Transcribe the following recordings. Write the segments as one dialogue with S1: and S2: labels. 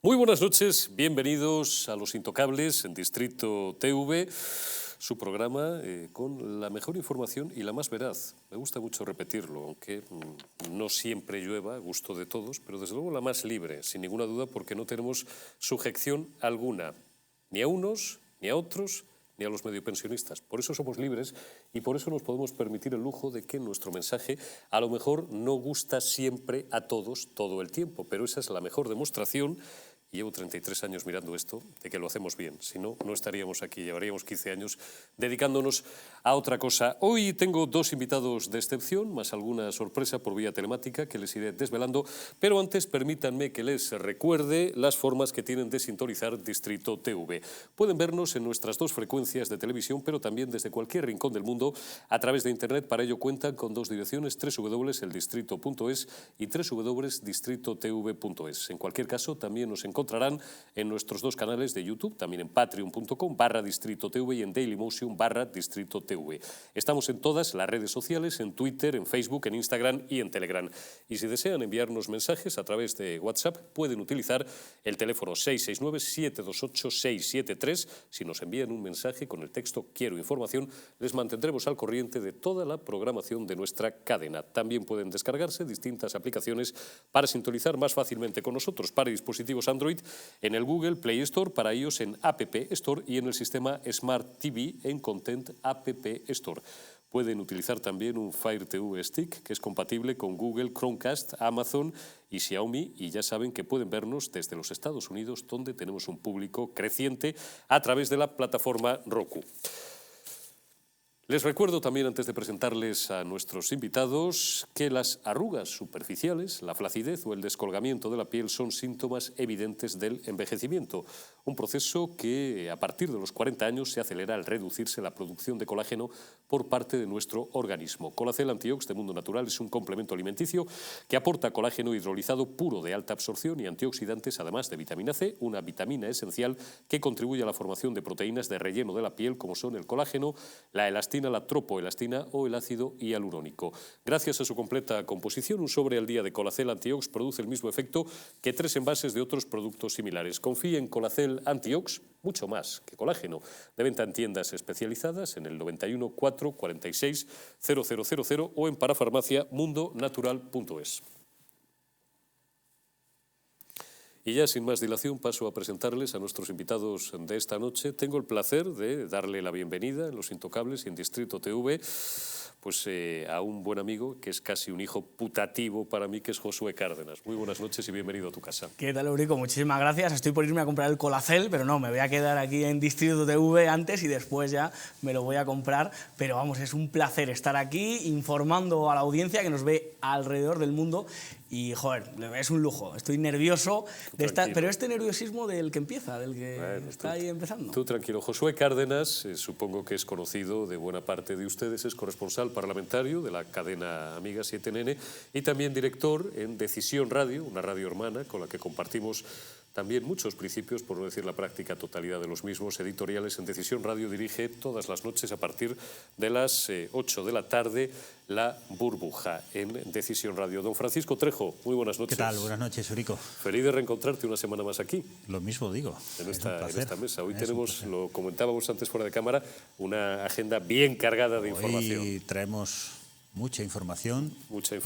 S1: Muy buenas noches, bienvenidos a Los Intocables en Distrito TV, su programa con la mejor información y la más veraz. Me gusta mucho repetirlo, aunque no siempre llueva a gusto de todos, pero desde luego la más libre, sin ninguna duda, porque no tenemos sujeción alguna, ni a unos, ni a otros, ni a los mediopensionistas. Por eso somos libres y por eso nos podemos permitir el lujo de que nuestro mensaje a lo mejor no gusta siempre a todos todo el tiempo, pero esa es la mejor demostración. Y llevo 33 años mirando esto, de que lo hacemos bien. Si no, no estaríamos aquí, llevaríamos 15 años dedicándonos a otra cosa. Hoy tengo dos invitados de excepción, más alguna sorpresa por vía telemática que les iré desvelando, pero antes permítanme que les recuerde las formas que tienen de sintonizar Distrito TV. Pueden vernos en nuestras dos frecuencias de televisión, pero también desde cualquier rincón del mundo a través de Internet. Para ello cuentan con dos direcciones, www.eldistrito.es y www.distritotv.es. En cualquier caso, también nos encontrarán en nuestros dos canales de YouTube, también en patreon.com/Distrito TV y en Dailymotion/Distrito TV. Estamos en todas las redes sociales, en Twitter, en Facebook, en Instagram y en Telegram. Y si desean enviarnos mensajes a través de WhatsApp, pueden utilizar el teléfono 669-728-673. Si nos envían un mensaje con el texto "Quiero información", les mantendremos al corriente de toda la programación de nuestra cadena. También pueden descargarse distintas aplicaciones para sintonizar más fácilmente con nosotros para dispositivos Android en el Google Play Store, para iOS en App Store y en el sistema Smart TV en Content App Store. Pueden utilizar también un Fire TV Stick, que es compatible con Google, Chromecast, Amazon y Xiaomi, y ya saben que pueden vernos desde los Estados Unidos, donde tenemos un público creciente a través de la plataforma Roku. Les recuerdo también, antes de presentarles a nuestros invitados, que las arrugas superficiales, la flacidez o el descolgamiento de la piel son síntomas evidentes del envejecimiento, un proceso que a partir de los 40 años se acelera al reducirse la producción de colágeno por parte de nuestro organismo. Colacel Antiox de Mundo Natural es un complemento alimenticio que aporta colágeno hidrolizado puro de alta absorción y antioxidantes, además de vitamina C, una vitamina esencial que contribuye a la formación de proteínas de relleno de la piel, como son el colágeno, la elastina, la tropoelastina o el ácido hialurónico. Gracias a su completa composición, un sobre al día de Colacel Antiox produce el mismo efecto que 3 envases de otros productos similares. Confíe en Colacel Antiox, mucho más que colágeno. De venta en tiendas especializadas en el 91 4 46 0000 o en parafarmaciamundonatural.es. Y ya sin más dilación paso a presentarles a nuestros invitados de esta noche. Tengo el placer de darle la bienvenida en Los Intocables y en Distrito TV a un buen amigo que es casi un hijo putativo para mí, que es Josué Cárdenas. Muy buenas noches y bienvenido a tu casa.
S2: ¿Qué tal, Eurico? Muchísimas gracias. Estoy por irme a comprar el Colacel, pero no, me voy a quedar aquí en Distrito TV antes y después ya me lo voy a comprar. Pero vamos, es un placer estar aquí informando a la audiencia que nos ve alrededor del mundo. Y, joder, es un lujo. Estoy nervioso, pero este nerviosismo del que empieza, del que está ahí empezando.
S1: Tú tranquilo. Josué Cárdenas, supongo que es conocido de buena parte de ustedes, es corresponsal parlamentario de la cadena Amiga 7NN y también director en Decisión Radio, una radio hermana con la que compartimos también muchos principios, por no decir la práctica totalidad de los mismos editoriales. En Decisión Radio dirige todas las noches a partir de las 8 de la tarde La Burbuja en Decisión Radio. Don Francisco Trejo, muy buenas noches.
S3: ¿Qué tal? Buenas noches, Eurico.
S1: Feliz de reencontrarte una semana más aquí.
S3: Lo mismo digo.
S1: En esta mesa. Hoy tenemos, lo comentábamos antes fuera de cámara, una agenda bien cargada de información.
S3: Hoy traemos mucha información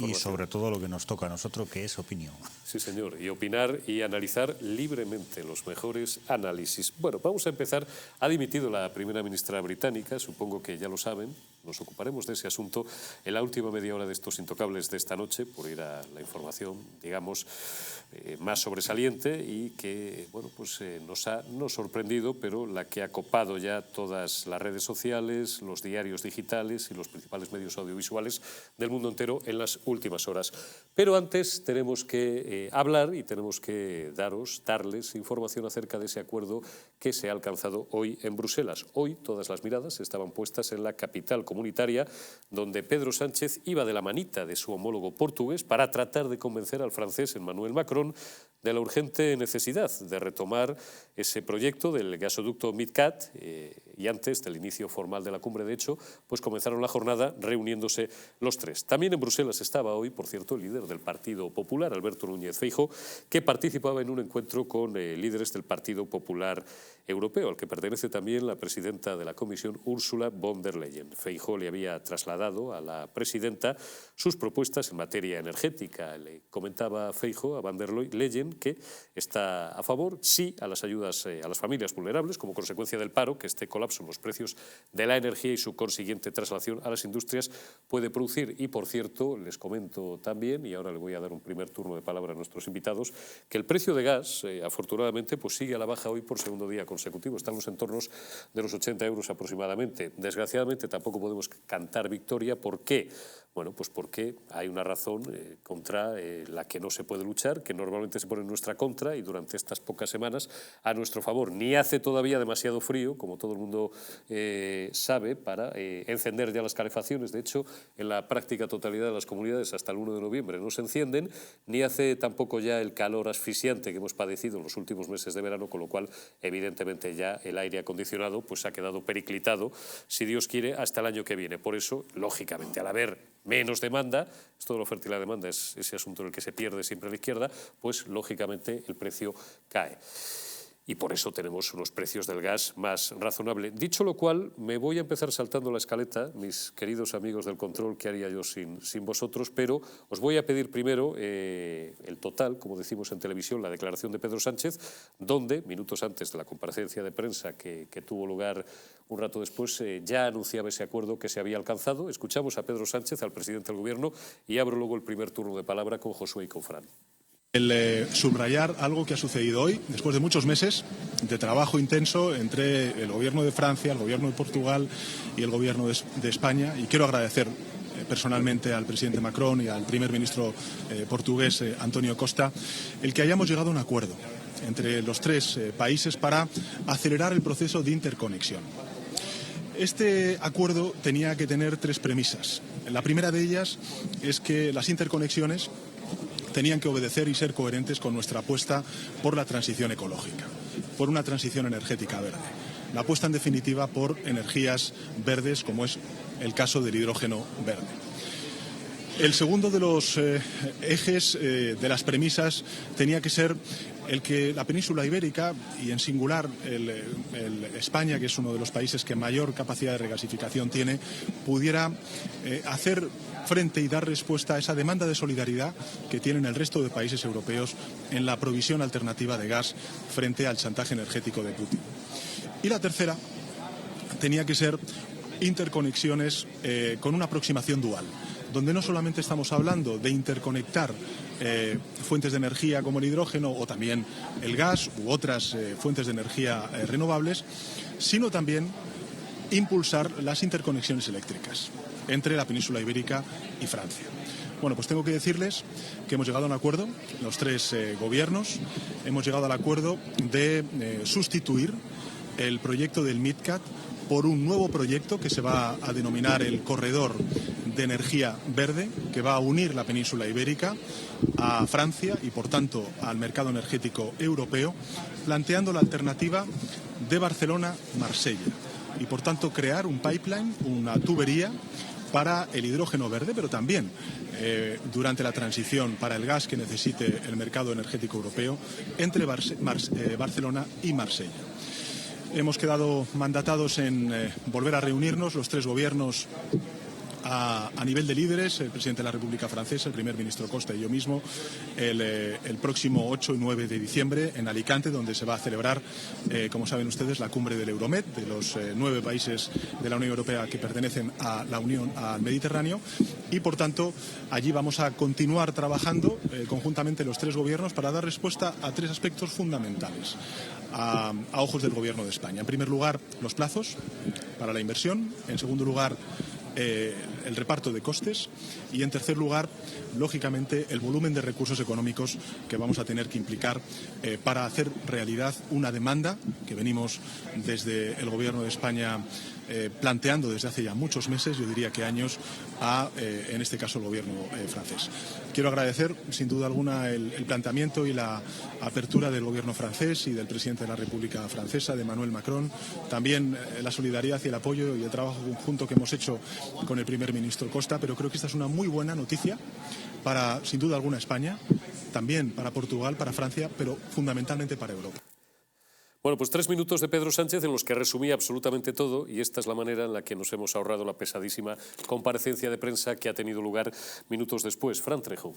S3: y sobre todo lo que nos toca a nosotros, que es opinión.
S1: Sí, señor, y opinar y analizar libremente los mejores análisis. Bueno, vamos a empezar. Ha dimitido la primera ministra británica, supongo que ya lo saben. Nos ocuparemos de ese asunto en la última media hora de estos Intocables de esta noche, por ir a la información, digamos, más sobresaliente y que, bueno, pues nos ha no sorprendido, pero la que ha copado ya todas las redes sociales, los diarios digitales y los principales medios audiovisuales del mundo entero en las últimas horas. Pero antes tenemos que hablar y tenemos que darles información acerca de ese acuerdo que se ha alcanzado hoy en Bruselas. Hoy todas las miradas estaban puestas en la capital comunitaria, donde Pedro Sánchez iba de la manita de su homólogo portugués para tratar de convencer al francés Emmanuel Macron de la urgente necesidad de retomar ese proyecto del gasoducto MidCat y antes del inicio formal de la cumbre. De hecho, pues comenzaron la jornada reuniéndose los tres. También en Bruselas estaba hoy, por cierto, el líder del Partido Popular, Alberto Núñez Feijóo, que participaba en un encuentro con líderes del Partido Popular Europeo, al que pertenece también la presidenta de la Comisión, Ursula von der Leyen. Feijóo le había trasladado a la presidenta sus propuestas en materia energética. Le comentaba Feijóo a von der Leyen que está a favor, sí, a las ayudas a las familias vulnerables como consecuencia del paro, que este colapso en los precios de la energía y su consiguiente traslación a las industrias puede producir. Y, por cierto, les comento también, y ahora le voy a dar un primer turno de palabra a nuestros invitados, que el precio de gas, afortunadamente, pues sigue a la baja hoy por segundo día consecutivo. Está en los entornos de los 80 euros aproximadamente. Desgraciadamente, tampoco podemos cantar victoria. ¿Por qué? Bueno, pues porque hay una razón contra la que no se puede luchar, que normalmente se pone en nuestra contra y durante estas pocas semanas a nuestro favor. Ni hace todavía demasiado frío, como todo el mundo sabe, para encender ya las calefacciones. De hecho, en la práctica totalidad de las comunidades hasta el 1 de noviembre no se encienden, ni hace tampoco ya el calor asfixiante que hemos padecido en los últimos meses de verano, con lo cual, evidentemente, ya el aire acondicionado pues ha quedado periclitado, si Dios quiere, hasta el año que viene. Por eso, lógicamente, al haber menos demanda, esto de la oferta y la demanda es ese asunto en el que se pierde siempre a la izquierda, pues lógicamente el precio cae. Y por eso tenemos unos precios del gas más razonables. Dicho lo cual, me voy a empezar saltando la escaleta, mis queridos amigos del control, ¿qué haría yo sin vosotros? Pero os voy a pedir primero el total, como decimos en televisión, la declaración de Pedro Sánchez, donde, minutos antes de la comparecencia de prensa que tuvo lugar un rato después, ya anunciaba ese acuerdo que se había alcanzado. Escuchamos a Pedro Sánchez, al presidente del Gobierno, y abro luego el primer turno de palabra con Josué y con Fran.
S4: El subrayar algo que ha sucedido hoy, después de muchos meses de trabajo intenso entre el Gobierno de Francia, el Gobierno de Portugal y el Gobierno de España. Y quiero agradecer personalmente al presidente Macron y al primer ministro portugués António Costa el que hayamos llegado a un acuerdo entre los tres países para acelerar el proceso de interconexión. Este acuerdo tenía que tener tres premisas. La primera de ellas es que las interconexiones tenían que obedecer y ser coherentes con nuestra apuesta por la transición ecológica, por una transición energética verde. La apuesta, en definitiva, por energías verdes, como es el caso del hidrógeno verde. El segundo de los ejes de las premisas tenía que ser el que la península ibérica, y en singular España, que es uno de los países que mayor capacidad de regasificación tiene, pudiera hacer frente y dar respuesta a esa demanda de solidaridad que tienen el resto de países europeos en la provisión alternativa de gas frente al chantaje energético de Putin. Y la tercera tenía que ser interconexiones con una aproximación dual, donde no solamente estamos hablando de interconectar fuentes de energía como el hidrógeno o también el gas u otras fuentes de energía renovables, sino también impulsar las interconexiones eléctricas entre la península ibérica y Francia. Bueno, pues tengo que decirles que hemos llegado a un acuerdo, los tres gobiernos, hemos llegado al acuerdo de sustituir el proyecto del MidCat por un nuevo proyecto que se va a denominar el Corredor de Energía Verde, que va a unir la península ibérica a Francia y, por tanto, al mercado energético europeo, planteando la alternativa de Barcelona-Marsella y, por tanto, crear un pipeline, una tubería para el hidrógeno verde, pero también durante la transición para el gas que necesite el mercado energético europeo entre Barcelona y Marsella. Hemos quedado mandatados en volver a reunirnos los tres gobiernos a nivel de líderes, el presidente de la República Francesa, el primer ministro Costa y yo mismo, el próximo 8 y 9 de diciembre en Alicante, donde se va a celebrar, como saben ustedes, la cumbre del Euromed, de los 9 países de la Unión Europea que pertenecen a la Unión al Mediterráneo, y por tanto allí vamos a continuar trabajando conjuntamente los tres gobiernos para dar respuesta a tres aspectos fundamentales a ojos del Gobierno de España. En primer lugar, los plazos para la inversión. En segundo lugar, el reparto de costes y, en tercer lugar, lógicamente, el volumen de recursos económicos que vamos a tener que implicar para hacer realidad una demanda que venimos desde el Gobierno de España planteando desde hace ya muchos meses, yo diría que años, en este caso, el Gobierno francés. Quiero agradecer, sin duda alguna, el planteamiento y la apertura del Gobierno francés y del presidente de la República Francesa, de Emmanuel Macron, también la solidaridad y el apoyo y el trabajo conjunto que hemos hecho con el primer ministro Costa, pero creo que esta es una muy buena noticia para, sin duda alguna, España, también para Portugal, para Francia, pero fundamentalmente para Europa.
S1: Bueno, pues 3 minutos de Pedro Sánchez en los que resumía absolutamente todo, y esta es la manera en la que nos hemos ahorrado la pesadísima comparecencia de prensa que ha tenido lugar minutos después. Fran Trejo.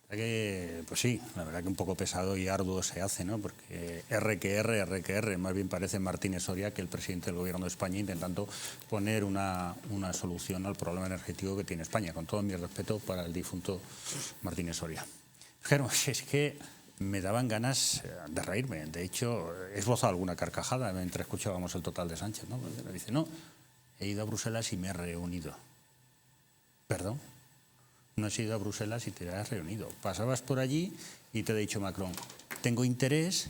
S3: Pues sí, la verdad que un poco pesado y arduo se hace, ¿no? Porque R, más bien parece Martínez Soria que el presidente del Gobierno de España intentando poner una solución al problema energético que tiene España, con todo mi respeto para el difunto Martínez Soria. Pero es que me daban ganas de reírme. De hecho, he esbozado alguna carcajada mientras escuchábamos el total de Sánchez, ¿no? Porque dice, no, he ido a Bruselas y me he reunido. ¿Perdón? No has ido a Bruselas y te has reunido. Pasabas por allí y te ha dicho Macron, tengo interés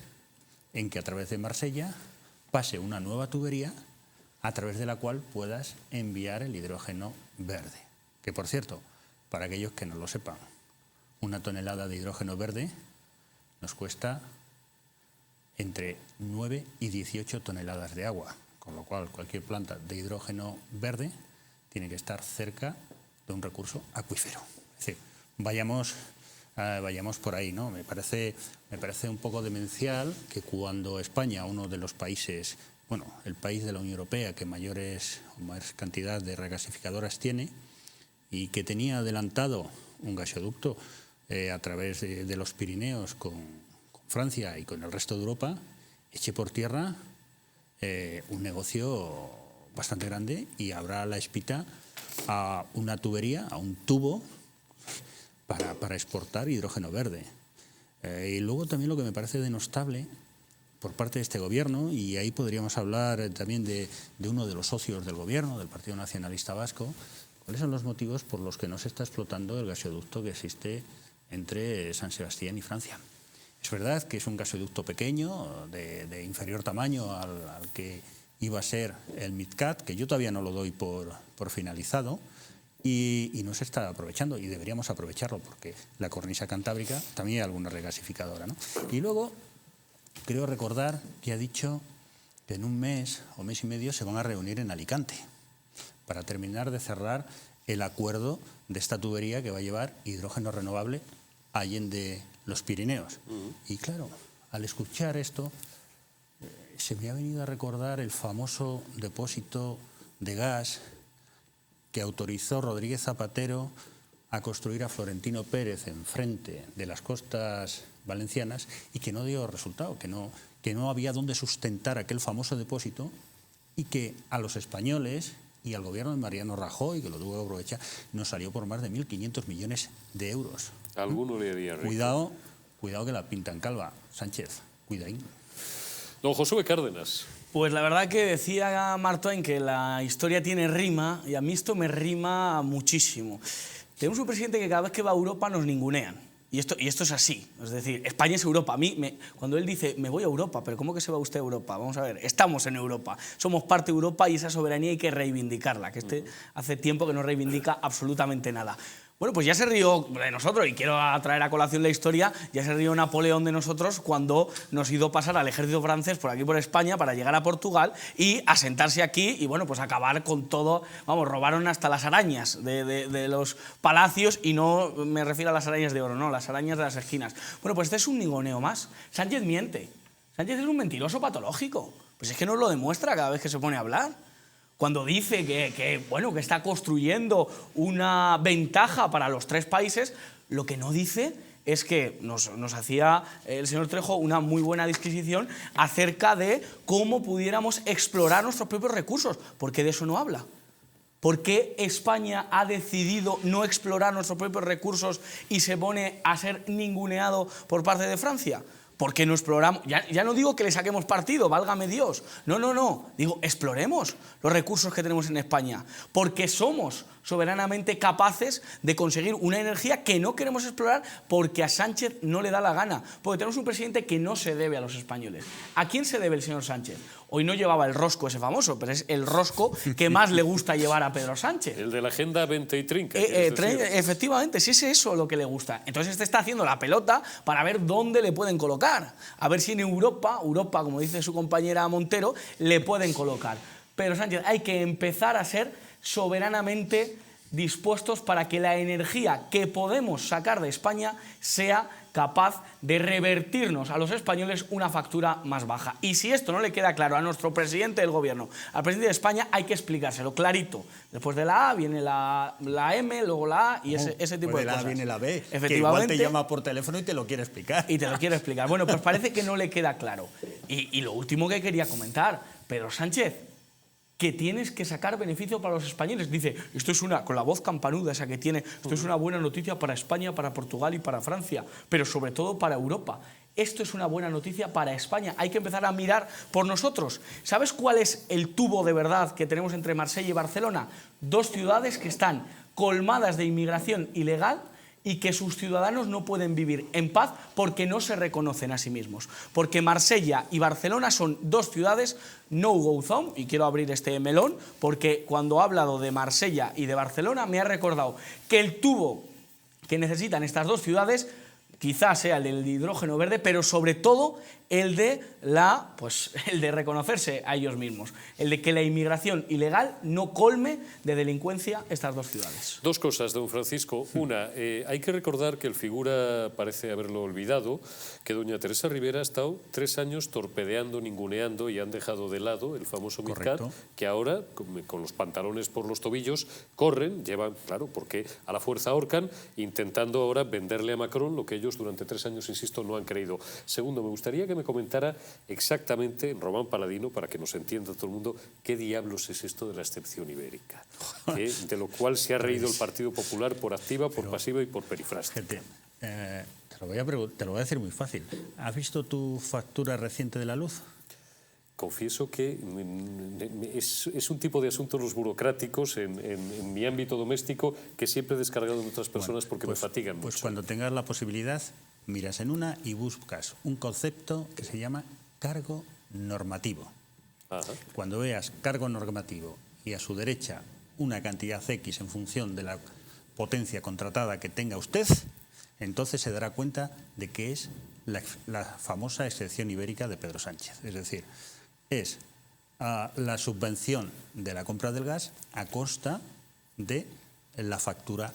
S3: en que a través de Marsella pase una nueva tubería a través de la cual puedas enviar el hidrógeno verde. Que, por cierto, para aquellos que no lo sepan, una tonelada de hidrógeno verde nos cuesta entre 9 y 18 toneladas de agua, con lo cual cualquier planta de hidrógeno verde tiene que estar cerca de un recurso acuífero. Es decir, vayamos por ahí, ¿no? Me parece un poco demencial que cuando España, uno de los países, bueno, el país de la Unión Europea que más cantidad de regasificadoras tiene y que tenía adelantado un gasoducto a través de los Pirineos con Francia y con el resto de Europa, eche por tierra un negocio bastante grande y abra la espita a una tubería, a un tubo para exportar hidrógeno verde. Y luego también lo que me parece denostable por parte de este gobierno, y ahí podríamos hablar también de uno de los socios del gobierno, del Partido Nacionalista Vasco, ¿cuáles son los motivos por los que no se está explotando el gasoducto que existe entre San Sebastián y Francia? Es verdad que es un gasoducto pequeño, de inferior tamaño al que iba a ser el MidCat, que yo todavía no lo doy por finalizado, y no se está aprovechando, y deberíamos aprovecharlo, porque la cornisa cantábrica también hay alguna regasificadora, ¿no? Y luego, creo recordar que ha dicho que en un mes o mes y medio se van a reunir en Alicante para terminar de cerrar el acuerdo de esta tubería que va a llevar hidrógeno renovable allende los Pirineos. Y claro, al escuchar esto, se me ha venido a recordar el famoso depósito de gas que autorizó Rodríguez Zapatero a construir a Florentino Pérez enfrente de las costas valencianas y que no dio resultado, que no había dónde sustentar aquel famoso depósito, y que a los españoles y al gobierno de Mariano Rajoy, que lo tuvo que aprovechar, nos salió por más de 1.500 millones de euros.
S1: Alguno le haría rico.
S3: Cuidado que la pintan calva. Sánchez, cuidadín.
S1: Don Josué Cárdenas.
S2: Pues la verdad que decía Mark Twain que la historia tiene rima, y a mí esto me rima muchísimo. Tenemos un presidente que cada vez que va a Europa nos ningunean. Y esto es así. Es decir, España es Europa. Cuando él dice, me voy a Europa, pero ¿cómo que se va usted a Europa? Vamos a ver, estamos en Europa. Somos parte de Europa y esa soberanía hay que reivindicarla, que hace tiempo que no reivindica absolutamente nada. Bueno, pues ya se rió de nosotros, y quiero traer a colación la historia, ya se rió Napoleón de nosotros cuando nos hizo pasar al ejército francés por aquí por España para llegar a Portugal y asentarse aquí y, bueno, pues acabar con todo. Vamos, robaron hasta las arañas de los palacios, y no me refiero a las arañas de oro, no, las arañas de las esquinas. Bueno, pues este es un ninguneo más. Sánchez miente. Sánchez es un mentiroso patológico. Pues es que nos lo demuestra cada vez que se pone a hablar. Cuando dice que está construyendo una ventaja para los tres países, lo que no dice es que nos hacía el señor Trejo una muy buena disquisición acerca de cómo pudiéramos explorar nuestros propios recursos, porque de eso no habla. ¿Por qué España ha decidido no explorar nuestros propios recursos y se pone a ser ninguneado por parte de Francia? ¿Por qué no exploramos? Ya no digo que le saquemos partido, válgame Dios. No. Digo, exploremos los recursos que tenemos en España, porque somos soberanamente capaces de conseguir una energía que no queremos explorar porque a Sánchez no le da la gana. Porque tenemos un presidente que no se debe a los españoles. ¿A quién se debe el señor Sánchez? Hoy no llevaba el rosco ese famoso, pero es el rosco que más le gusta llevar a Pedro Sánchez.
S1: El de la Agenda 20 y Trinca.
S2: Efectivamente, si es eso lo que le gusta. Entonces este está haciendo la pelota para ver dónde le pueden colocar. A ver si en Europa, como dice su compañera Montero, le pueden colocar. Pedro Sánchez, hay que empezar a ser soberanamente dispuestos para que la energía que podemos sacar de España sea capaz de revertirnos a los españoles una factura más baja. Y si esto no le queda claro a nuestro presidente del gobierno, al presidente de España, hay que explicárselo clarito. Después de la A viene la M, luego la A y ese tipo de cosas.
S5: De la A viene la B,
S2: Efectivamente,
S5: que igual te llama por teléfono y te lo quiere explicar.
S2: Bueno, pues parece que no le queda claro. Y lo último que quería comentar, Pedro Sánchez, que tienes que sacar beneficio para los españoles. Dice, esto es con la voz campanuda esa que tiene, esto es una buena noticia para España, para Portugal y para Francia, pero sobre todo para Europa. Esto es una buena noticia para España. Hay que empezar a mirar por nosotros. ¿Sabes cuál es el tubo de verdad que tenemos entre Marsella y Barcelona? 2 ciudades que están colmadas de inmigración ilegal y que sus ciudadanos no pueden vivir en paz porque no se reconocen a sí mismos. Porque Marsella y Barcelona son 2 ciudades no-go zone, y quiero abrir este melón, porque cuando ha hablado de Marsella y de Barcelona me ha recordado que el tubo que necesitan estas 2 ciudades quizás sea el del hidrógeno verde, pero sobre todo el de reconocerse a ellos mismos, el de que la inmigración ilegal no colme de delincuencia estas 2 ciudades.
S1: 2 cosas, don Francisco. Una, hay que recordar que el figura parece haberlo olvidado, que doña Teresa Rivera ha estado 3 años torpedeando, ninguneando y han dejado de lado el famoso MidCat, que ahora, con los pantalones por los tobillos, corren, llevan, claro, porque a la fuerza ahorcan, intentando ahora venderle a Macron lo que ellos durante 3 años, insisto, no han creído. Segundo, me gustaría que me comentara exactamente, en Román Paladino, para que nos entienda todo el mundo, qué diablos es esto de la excepción ibérica, de lo cual se ha reído el Partido Popular por activa, por pasiva y por perifrástica.
S3: Te lo voy a decir muy fácil. ¿Has visto tu factura reciente de la luz?
S1: Confieso que es un tipo de asuntos los burocráticos en mi ámbito doméstico que siempre he descargado en otras personas porque me fatigan mucho.
S3: Pues cuando tengas la posibilidad, miras en una y buscas un concepto que se llama cargo normativo.
S1: Ajá.
S3: Cuando veas cargo normativo y a su derecha una cantidad X en función de la potencia contratada que tenga usted, entonces se dará cuenta de que es la famosa excepción ibérica de Pedro Sánchez. Es decir, es la subvención de la compra del gas a costa de la factura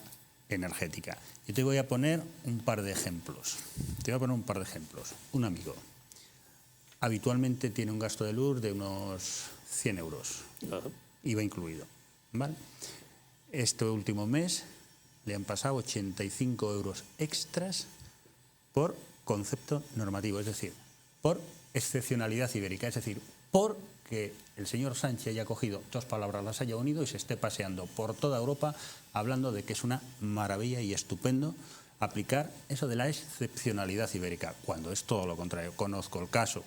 S3: energética. Yo te voy a poner un par de ejemplos. Un amigo habitualmente tiene un gasto de luz de unos 100 euros, IVA incluido, ¿vale? Este último mes le han pasado 85 euros extras por concepto normativo, es decir, por excepcionalidad ibérica, es decir, porque el señor Sánchez haya cogido 2 palabras, las haya unido y se esté paseando por toda Europa hablando de que es una maravilla y estupendo aplicar eso de la excepcionalidad ibérica, cuando es todo lo contrario. Conozco el caso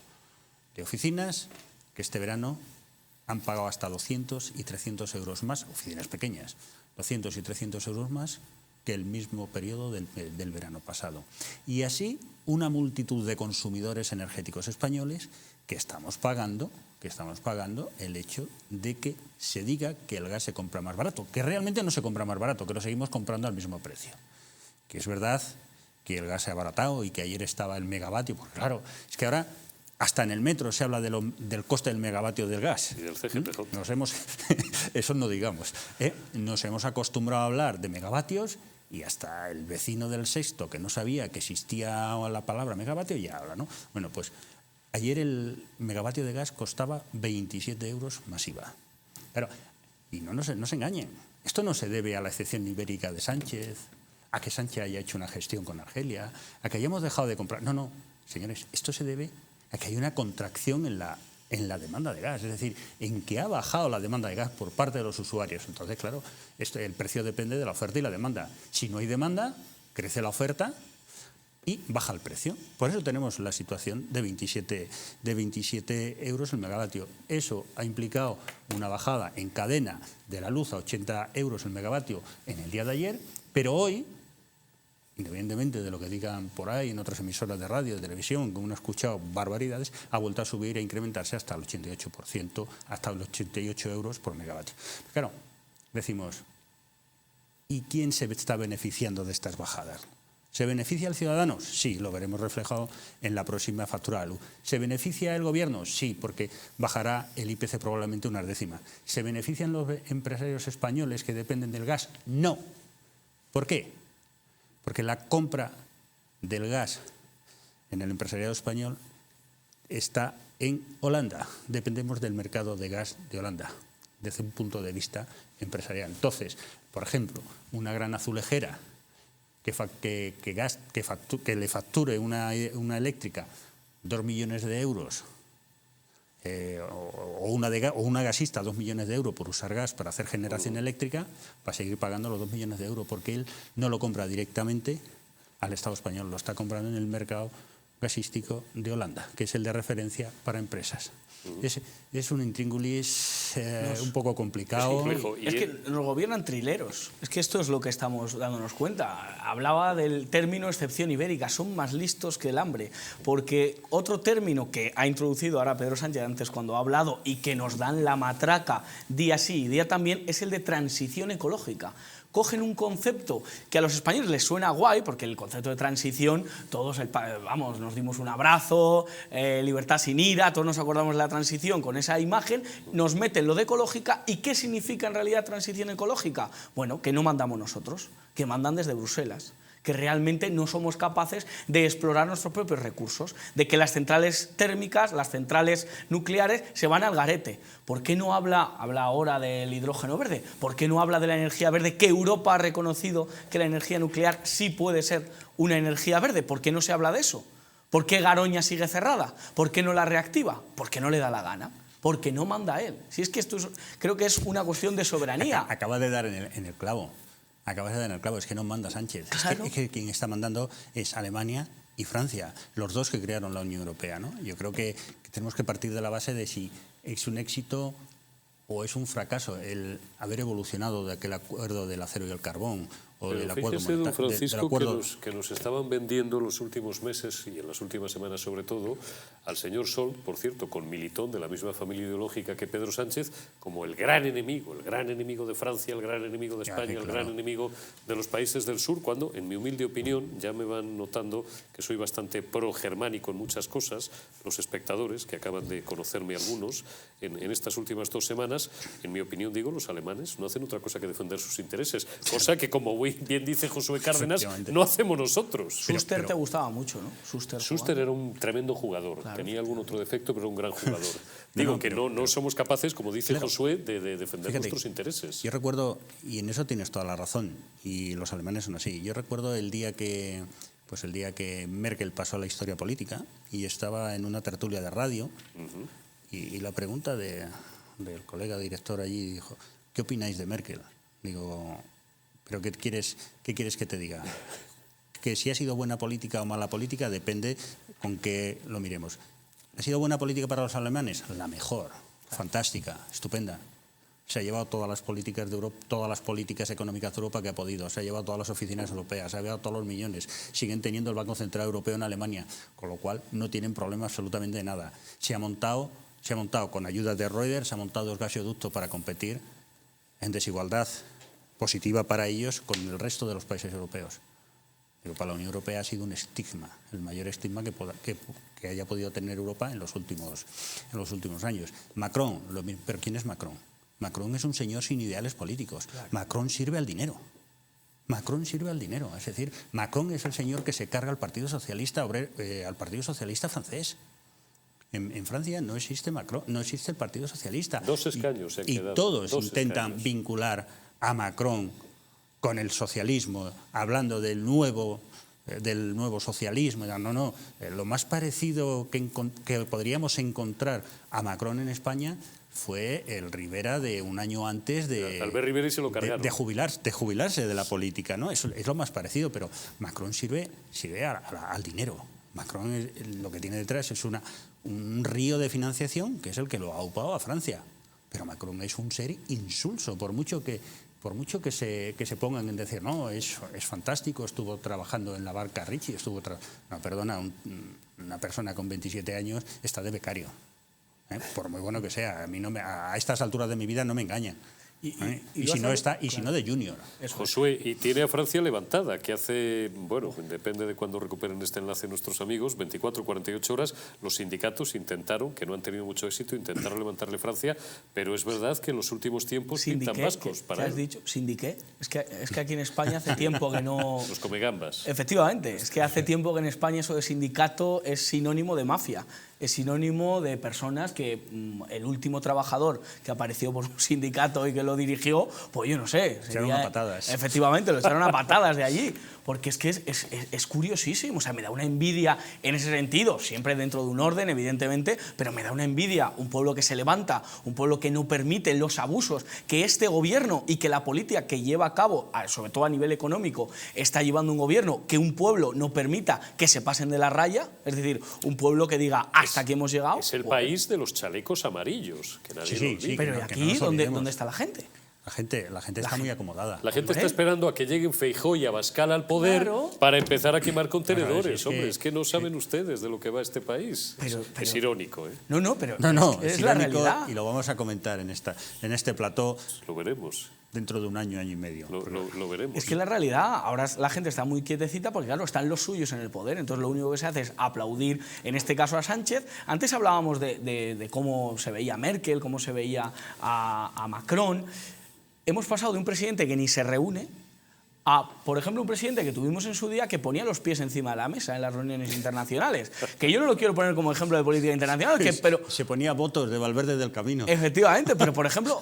S3: de oficinas que este verano han pagado hasta 200 y 300 euros más, oficinas pequeñas, 200 y 300 euros más que el mismo periodo del verano pasado. Y así una multitud de consumidores energéticos españoles que estamos pagando el hecho de que se diga que el gas se compra más barato, que realmente no se compra más barato, que lo seguimos comprando al mismo precio. Que es verdad que el gas se ha abaratado y que ayer estaba el megavatio, porque claro, es que ahora hasta en el metro se habla del coste del megavatio del gas.
S1: Y del CGPJ.
S3: Eso no digamos. Nos hemos acostumbrado a hablar de megavatios y hasta el vecino del Sexto, que no sabía que existía la palabra megavatio, ya habla, ¿no? Bueno, pues ayer el megavatio de gas costaba 27 euros más IVA. Pero, y no se engañen, esto no se debe a la excepción ibérica de Sánchez, a que Sánchez haya hecho una gestión con Argelia, a que hayamos dejado de comprar. No, señores, esto se debe a que hay una contracción en la demanda de gas, es decir, en que ha bajado la demanda de gas por parte de los usuarios. Entonces, claro, el precio depende de la oferta y la demanda. Si no hay demanda, crece la oferta. y baja el precio. Por eso tenemos la situación de 27 euros el megavatio. Eso ha implicado una bajada en cadena de la luz a 80 euros el megavatio en el día de ayer, pero hoy, independientemente de lo que digan por ahí en otras emisoras de radio, de televisión, que uno ha escuchado barbaridades, ha vuelto a subir e incrementarse hasta el 88%, hasta los 88 euros por megavatio. Claro, decimos, ¿y quién se está beneficiando de estas bajadas? ¿Se beneficia el ciudadano? Sí, lo veremos reflejado en la próxima factura de luz. ¿Se beneficia el gobierno? Sí, porque bajará el IPC probablemente unas décimas. ¿Se benefician los empresarios españoles que dependen del gas? No. ¿Por qué? Porque la compra del gas en el empresariado español está en Holanda. Dependemos del mercado de gas de Holanda, desde un punto de vista empresarial. Entonces, por ejemplo, una gran azulejera que le facture una eléctrica 2 millones de euros o una gasista 2 millones de euros por usar gas para hacer generación eléctrica, va a seguir pagando los 2 millones de euros porque él no lo compra directamente al Estado español, lo está comprando en el mercado gasístico de Holanda, que es el de referencia para empresas. Es un intríngulis un poco complicado.
S2: Es que nos gobiernan trileros. Es que esto es lo que estamos dándonos cuenta. Hablaba del término excepción ibérica. Son más listos que el hambre. Porque otro término que ha introducido ahora Pedro Sánchez antes cuando ha hablado y que nos dan la matraca día sí y día también es el de transición ecológica. Cogen un concepto que a los españoles les suena guay, porque el concepto de transición, todos, vamos, nos dimos un abrazo, libertad sin ira, todos nos acordamos de la transición con esa imagen, nos meten lo de ecológica. ¿Y qué significa en realidad transición ecológica? Bueno, que no mandamos nosotros, que mandan desde Bruselas, que realmente no somos capaces de explorar nuestros propios recursos, de que las centrales térmicas, las centrales nucleares se van al garete. ¿Por qué no habla ahora del hidrógeno verde? ¿Por qué no habla de la energía verde? Que Europa ha reconocido que la energía nuclear sí puede ser una energía verde. ¿Por qué no se habla de eso? ¿Por qué Garoña sigue cerrada? ¿Por qué no la reactiva? Porque no le da la gana. Porque no manda él. Si es que esto creo que es una cuestión de soberanía.
S3: Acaba de dar en el clavo. Acabas de dar en el clavo, es que no manda Sánchez. Claro. Es que quien está mandando es Alemania y Francia, los dos que crearon la Unión Europea, ¿no? Yo creo que tenemos que partir de la base de si es un éxito o es un fracaso el haber evolucionado de aquel acuerdo del acero y el carbón o
S1: pero
S3: del acuerdo
S1: monetario. Don Francisco,
S3: acuerdo...
S1: que nos estaban vendiendo los últimos meses y en las últimas semanas sobre todo al señor Sol, por cierto, con Militón, de la misma familia ideológica que Pedro Sánchez, como el gran enemigo de Francia, el gran enemigo de España, el gran enemigo de los países del sur, cuando, en mi humilde opinión, ya me van notando que soy bastante pro-germánico en muchas cosas, los espectadores, que acaban de conocerme algunos en estas últimas 2 semanas, en mi opinión, digo, los alemanes no hacen otra cosa que defender sus intereses, cosa que, como bien dice Josué Cárdenas, no hacemos nosotros.
S2: Schuster te gustaba mucho, ¿no?
S1: Schuster era un tremendo jugador, claro. Tenía algún otro defecto, pero era un gran jugador. Digo que no somos capaces, como dice Josué, de defender nuestros intereses.
S3: Yo recuerdo, y en eso tienes toda la razón, y los alemanes son así, yo recuerdo el día que Merkel pasó a la historia política y estaba en una tertulia de radio y la pregunta del colega director allí dijo, ¿qué opináis de Merkel? Digo, ¿pero qué quieres que te diga? Que si ha sido buena política o mala política depende con qué lo miremos. ¿Ha sido buena política para los alemanes? La mejor, fantástica, estupenda. Se ha llevado todas las políticas de Europa, todas las políticas económicas de Europa que ha podido, se ha llevado todas las oficinas europeas, se ha llevado todos los millones, siguen teniendo el Banco Central Europeo en Alemania, con lo cual no tienen problema absolutamente de nada. Se ha montado con ayuda de Reuters, se ha montado 2 gasoductos para competir en desigualdad positiva para ellos con el resto de los países europeos. Pero para la Unión Europea ha sido un estigma, el mayor estigma que haya podido tener Europa en los últimos años. Macron, pero ¿quién es Macron? Macron es un señor sin ideales políticos. Claro. Macron sirve al dinero. Es decir, Macron es el señor que se carga al Partido Socialista francés. En Francia no existe Macron, no existe el Partido Socialista.
S1: 2 escaños
S3: y todos intentan vincular a Macron con el socialismo, hablando del nuevo del nuevo socialismo. No, lo más parecido que podríamos encontrar a Macron en España fue el Rivera de un año antes de
S1: Albert Rivera, y se lo cargaron.
S3: de jubilarse de la política, ¿no? Eso es lo más parecido, pero Macron sirve al dinero. Macron lo que tiene detrás es un río de financiación que es el que lo ha aupado a Francia. Pero Macron es un ser insulso, por mucho que se pongan en decir, no, es fantástico, estuvo trabajando en la barca Ritchie, no, perdona, una persona con 27 años está de becario. Por muy bueno que sea, a estas alturas de mi vida no me engañan. Y si no de junior.
S1: Josué, y tiene a Francia levantada, que hace, bueno, depende de cuándo recuperen este enlace nuestros amigos, 24 o 48 horas, los sindicatos intentaron, que no han tenido mucho éxito, intentaron levantarle Francia, pero es verdad que en los últimos tiempos pintan vascos para
S2: él. ¿Qué has dicho? ¿Sindiqué? Es que aquí en España hace tiempo que no...
S1: Los comegambas.
S2: Efectivamente, es que hace tiempo que en España eso de sindicato es sinónimo de mafia. Es sinónimo de personas que el último trabajador que apareció por un sindicato y que lo dirigió, pues yo no sé.
S3: Echaron a patadas.
S2: Efectivamente, lo echaron a patadas de allí. Porque es que es curiosísimo, o sea, me da una envidia en ese sentido, siempre dentro de un orden, evidentemente, pero me da una envidia un pueblo que se levanta, un pueblo que no permite los abusos que este gobierno y que la política que lleva a cabo, sobre todo a nivel económico, está llevando un gobierno que un pueblo no permita que se pasen de la raya, es decir, un pueblo que diga hasta aquí hemos llegado.
S1: Es el país de los chalecos amarillos, que nadie lo olvida.
S2: Sí, pero ¿y aquí dónde está la gente?
S3: La gente está muy acomodada.
S1: La gente está esperando a que lleguen Feijóo y Abascal al poder para empezar a quemar contenedores.
S3: Claro,
S1: es que no saben ustedes de lo que va este país. Es irónico, ¿eh?
S2: No, pero es la realidad.
S3: Y lo vamos a comentar en este plató.
S1: Lo veremos.
S3: Dentro de un año y medio.
S1: Lo veremos.
S2: Es que la realidad, ahora la gente está muy quietecita porque, claro, están los suyos en el poder. Entonces lo único que se hace es aplaudir, en este caso a Sánchez. Antes hablábamos de cómo se veía a Merkel, cómo se veía a Macron. Hemos pasado de un presidente que ni se reúne a, por ejemplo, un presidente que tuvimos en su día que ponía los pies encima de la mesa en las reuniones internacionales. Que yo no lo quiero poner como ejemplo de política internacional, pero...
S3: Se ponía votos de Valverde del Camino.
S2: Efectivamente, pero, por ejemplo,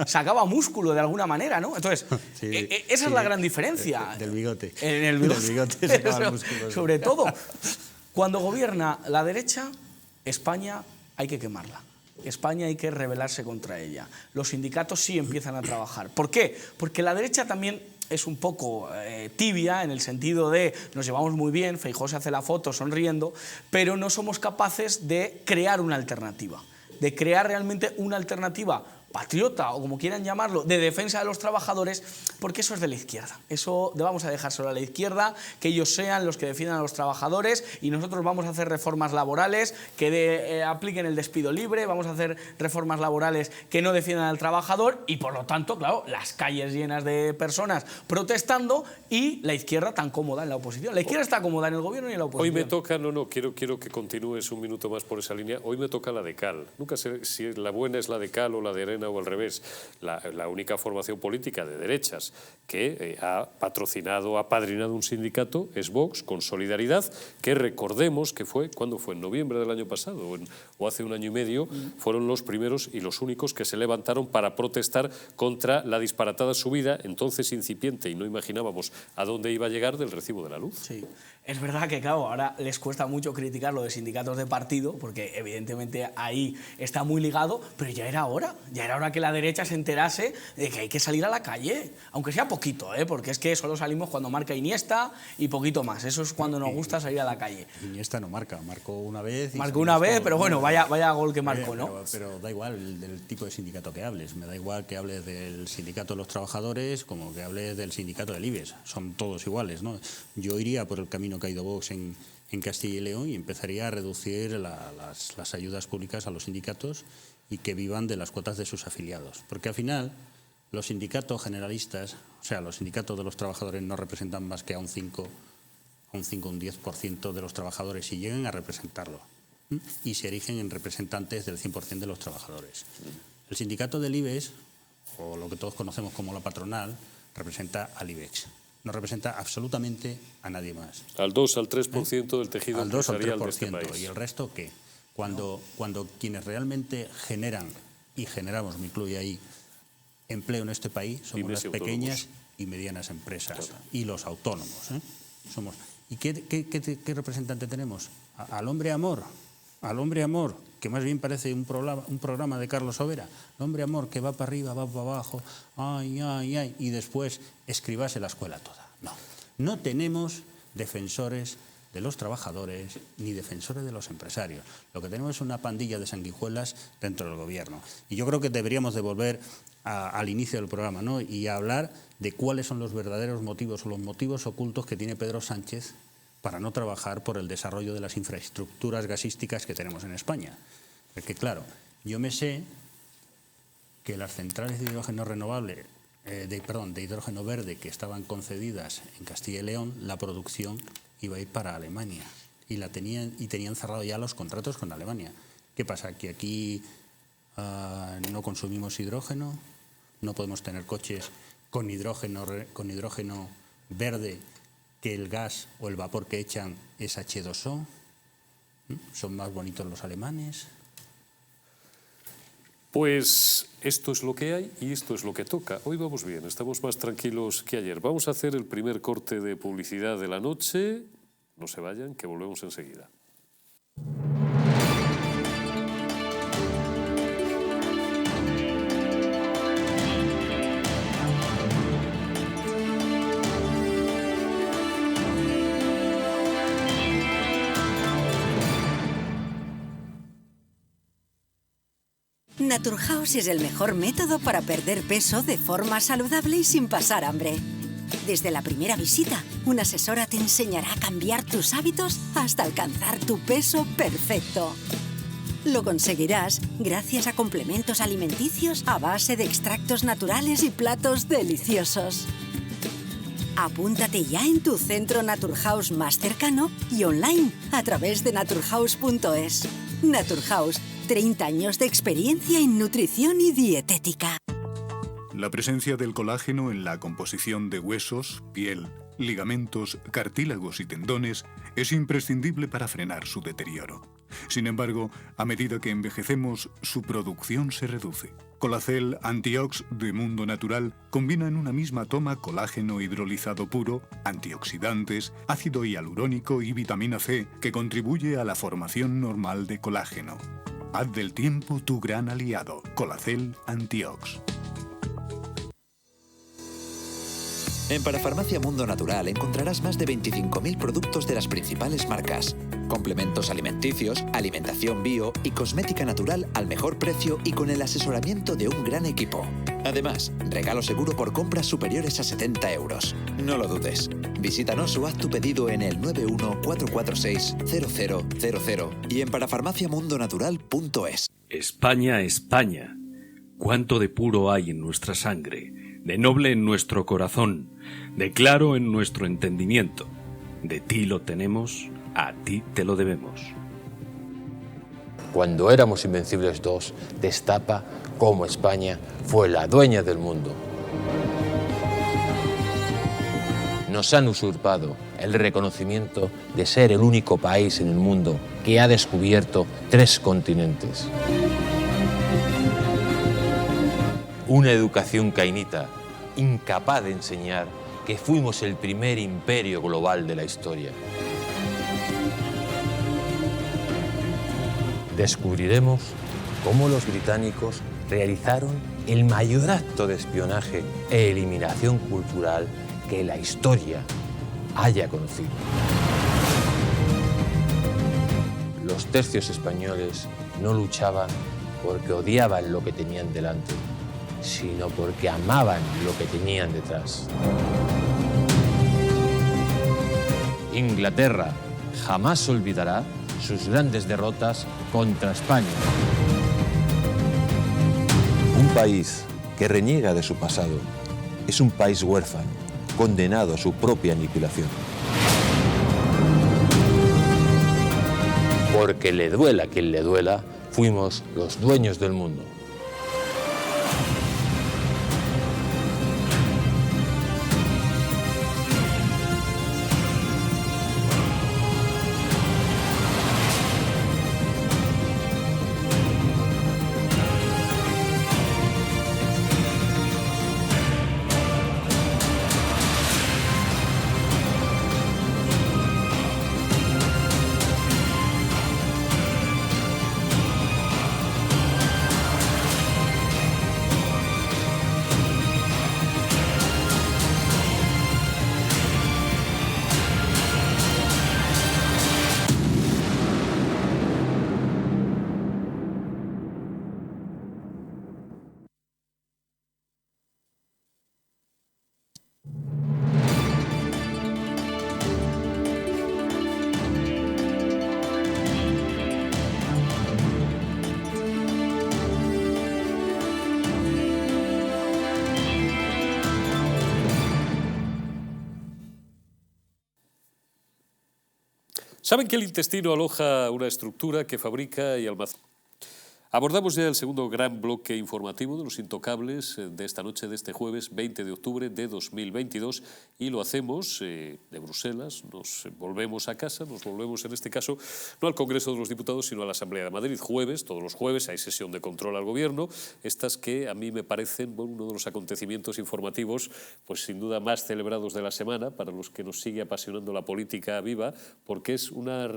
S2: sacaba músculo de alguna manera, ¿no? Entonces, esa es la gran diferencia.
S3: Del bigote.
S2: En el bigote.
S3: Del bigote sacaba el músculo.
S2: Sobre todo, cuando gobierna la derecha, España hay que quemarla. España hay que rebelarse contra ella. Los sindicatos sí empiezan a trabajar. ¿Por qué? Porque la derecha también es un poco tibia en el sentido de nos llevamos muy bien, Feijóo se hace la foto sonriendo, pero no somos capaces de crear una alternativa, de crear realmente una alternativa patriota o como quieran llamarlo, de defensa de los trabajadores, porque eso es de la izquierda. Eso vamos a dejárselo a la izquierda, que ellos sean los que defiendan a los trabajadores y nosotros vamos a hacer reformas laborales que apliquen el despido libre, vamos a hacer reformas laborales que no defiendan al trabajador y por lo tanto, claro, las calles llenas de personas protestando y la izquierda tan cómoda en la oposición. La izquierda está cómoda en el gobierno y en la oposición.
S1: Hoy me toca, quiero que continúes un minuto más por esa línea, hoy me toca la de Cal. Nunca sé si la buena es la de Cal o la de Arena o al revés. La única formación política de derechas que ha patrocinado, ha padrinado un sindicato es Vox, con Solidaridad, que recordemos que fue, ¿cuándo fue? En noviembre del año pasado o hace un año y medio, fueron los primeros y los únicos que se levantaron para protestar contra la disparatada subida, entonces incipiente y no imaginábamos a dónde iba a llegar, del recibo de la luz.
S2: Sí. Es verdad que, claro, ahora les cuesta mucho criticar lo de sindicatos de partido, porque evidentemente ahí está muy ligado, pero ya era hora que la derecha se enterase de que hay que salir a la calle, aunque sea poquito, porque es que solo salimos cuando marca Iniesta y poquito más, eso es cuando nos gusta salir a la calle.
S3: Iniesta no marcó una vez.
S2: Marcó una vez, pero bueno, vaya gol que marcó, ¿no?
S3: Pero da igual del tipo de sindicato que hables, me da igual que hables del sindicato de los trabajadores como que hables del sindicato del IBEX, son todos iguales, ¿no? Yo iría por el camino que ha ido Vox en Castilla y León y empezaría a reducir las ayudas públicas a los sindicatos y que vivan de las cuotas de sus afiliados. Porque al final los sindicatos generalistas, o sea, los sindicatos de los trabajadores no representan más que a un 10% de los trabajadores y llegan a representarlo. Y se erigen en representantes del 100% de los trabajadores. El sindicato del IBEX, o lo que todos conocemos como la patronal, representa al IBEX. No representa absolutamente a nadie más.
S1: Al 2 al 3% del tejido empresarial de este país.
S3: ¿Y el resto qué? Cuando quienes realmente generan, y generamos, me incluye ahí, empleo en este país, somos las pequeñas y medianas empresas y los autónomos. ¿Y qué representante tenemos? Al hombre amor, que más bien parece un programa de Carlos Overa. El hombre amor que va para arriba, va para abajo, ay, y después escribase la escuela toda. No tenemos defensores de los trabajadores ni defensores de los empresarios. Lo que tenemos es una pandilla de sanguijuelas dentro del gobierno. Y yo creo que deberíamos de volver al inicio del programa, ¿no? Y hablar de cuáles son los verdaderos motivos o los motivos ocultos que tiene Pedro Sánchez para no trabajar por el desarrollo de las infraestructuras gasísticas que tenemos en España. Porque claro, yo me sé que las centrales de hidrógeno renovable, de hidrógeno verde que estaban concedidas en Castilla y León, la producción iba a ir para Alemania y tenían cerrado ya los contratos con Alemania. ¿Qué pasa? Que aquí no consumimos hidrógeno, no podemos tener coches con hidrógeno verde, que el gas o el vapor que echan es H2O. ¿Son más bonitos los alemanes?
S1: Pues esto es lo que hay y esto es lo que toca. Hoy vamos bien, estamos más tranquilos que ayer. Vamos a hacer el primer corte de publicidad de la noche. No se vayan, que volvemos enseguida.
S6: Naturhaus es el mejor método para perder peso de forma saludable y sin pasar hambre. Desde la primera visita, una asesora te enseñará a cambiar tus hábitos hasta alcanzar tu peso perfecto. Lo conseguirás gracias a complementos alimenticios a base de extractos naturales y platos deliciosos. Apúntate ya en tu centro Naturhaus más cercano y online a través de naturhaus.es. Naturhaus, 30 años de experiencia en nutrición y dietética.
S7: La presencia del colágeno en la composición de huesos, piel, ligamentos, cartílagos y tendones es imprescindible para frenar su deterioro. Sin embargo, a medida que envejecemos, su producción se reduce. Colacel Antiox de Mundo Natural combina en una misma toma colágeno hidrolizado puro, antioxidantes, ácido hialurónico y vitamina C, que contribuye a la formación normal de colágeno. Haz del tiempo tu gran aliado. Colacel Antiox.
S8: En Parafarmacia Mundo Natural encontrarás más de 25.000 productos de las principales marcas, complementos alimenticios, alimentación bio y cosmética natural al mejor precio y con el asesoramiento de un gran equipo. Además, regalo seguro por compras superiores a 70 euros. No lo dudes. Visítanos o haz tu pedido en el 914460000 y en parafarmaciamundonatural.es.
S9: España, España. Cuánto de puro hay en nuestra sangre, de noble en nuestro corazón, de claro en nuestro entendimiento. De ti lo tenemos, a ti te lo debemos.
S10: Cuando éramos Invencibles 2, destapa cómo España fue la dueña del mundo. Nos han usurpado el reconocimiento de ser el único país en el mundo que ha descubierto 3 continentes. Una educación cainita, incapaz de enseñar que fuimos el primer imperio global de la historia. Descubriremos cómo los británicos realizaron el mayor acto de espionaje e eliminación cultural que la historia haya conocido. Los tercios españoles no luchaban porque odiaban lo que tenían delante, sino porque amaban lo que tenían detrás. Inglaterra jamás olvidará sus grandes derrotas contra España. Un país que reniega de su pasado es un país huérfano, condenado a su propia aniquilación. Porque le duela a quien le duela, fuimos los dueños del mundo.
S1: Saben que el intestino aloja una estructura que fabrica y almacena. Abordamos ya el segundo gran bloque informativo de los intocables de esta noche, de este jueves 20 de octubre de 2022, y lo hacemos de Bruselas. Nos volvemos a casa, nos volvemos en este caso no al Congreso de los Diputados, sino a la Asamblea de Madrid. Jueves, todos los jueves hay sesión de control al Gobierno, estas que a mí me parecen uno de los acontecimientos informativos pues sin duda más celebrados de la semana para los que nos sigue apasionando la política viva, porque es una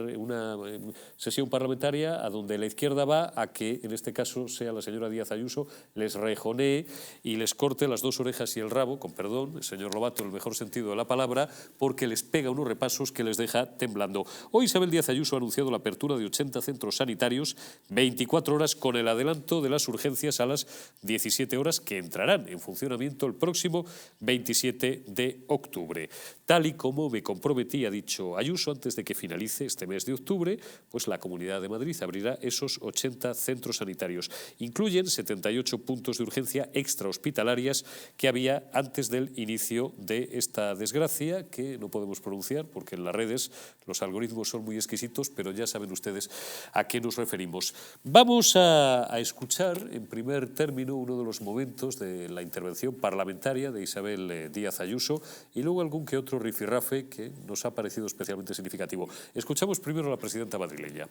S1: sesión parlamentaria a donde la izquierda va a que en este caso sea la señora Díaz Ayuso, les rejonee y les corte las dos orejas y el rabo, con perdón, el señor Lobato, en el mejor sentido de la palabra, porque les pega unos repasos que les deja temblando. Hoy Isabel Díaz Ayuso ha anunciado la apertura de 80 centros sanitarios, 24 horas con el adelanto de las urgencias a las 17 horas que entrarán en funcionamiento el próximo 27 de octubre. Tal y como me comprometí, ha dicho Ayuso, antes de que finalice este mes de octubre, pues la Comunidad de Madrid abrirá esos 80 centros sanitarios. Incluyen 78 puntos de urgencia extrahospitalarias que había antes del inicio de esta desgracia, que no podemos pronunciar porque en las redes los algoritmos son muy exquisitos, pero ya saben ustedes a qué nos referimos. Vamos a escuchar en primer término uno de los momentos de la intervención parlamentaria de Isabel Díaz Ayuso y luego algún que otro rifirrafe que nos ha parecido especialmente significativo. Escuchamos primero a la presidenta madrileña.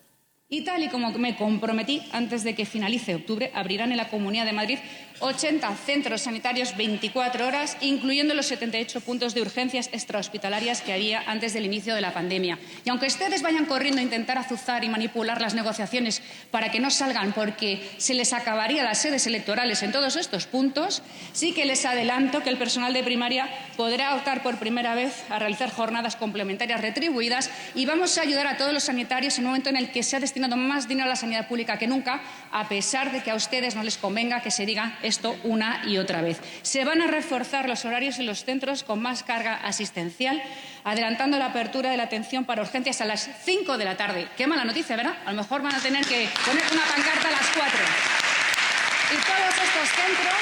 S11: Y tal y como me comprometí, antes de que finalice octubre, abrirán en la Comunidad de Madrid 80 centros sanitarios 24 horas, incluyendo los 78 puntos de urgencias extrahospitalarias que había antes del inicio de la pandemia. Y aunque ustedes vayan corriendo a intentar azuzar y manipular las negociaciones para que no salgan porque se les acabaría las sedes electorales en todos estos puntos, sí que les adelanto que el personal de primaria podrá optar por primera vez a realizar jornadas complementarias retribuidas y vamos a ayudar a todos los sanitarios en un momento en el que se ha destinado más dinero a la sanidad pública que nunca, a pesar de que a ustedes no les convenga que se diga esto una y otra vez. Se van a reforzar los horarios en los centros con más carga asistencial, adelantando la apertura de la atención para urgencias a las 5 de la tarde. Qué mala noticia, ¿verdad? A lo mejor van a tener que poner una pancarta a las 4. Y todos estos centros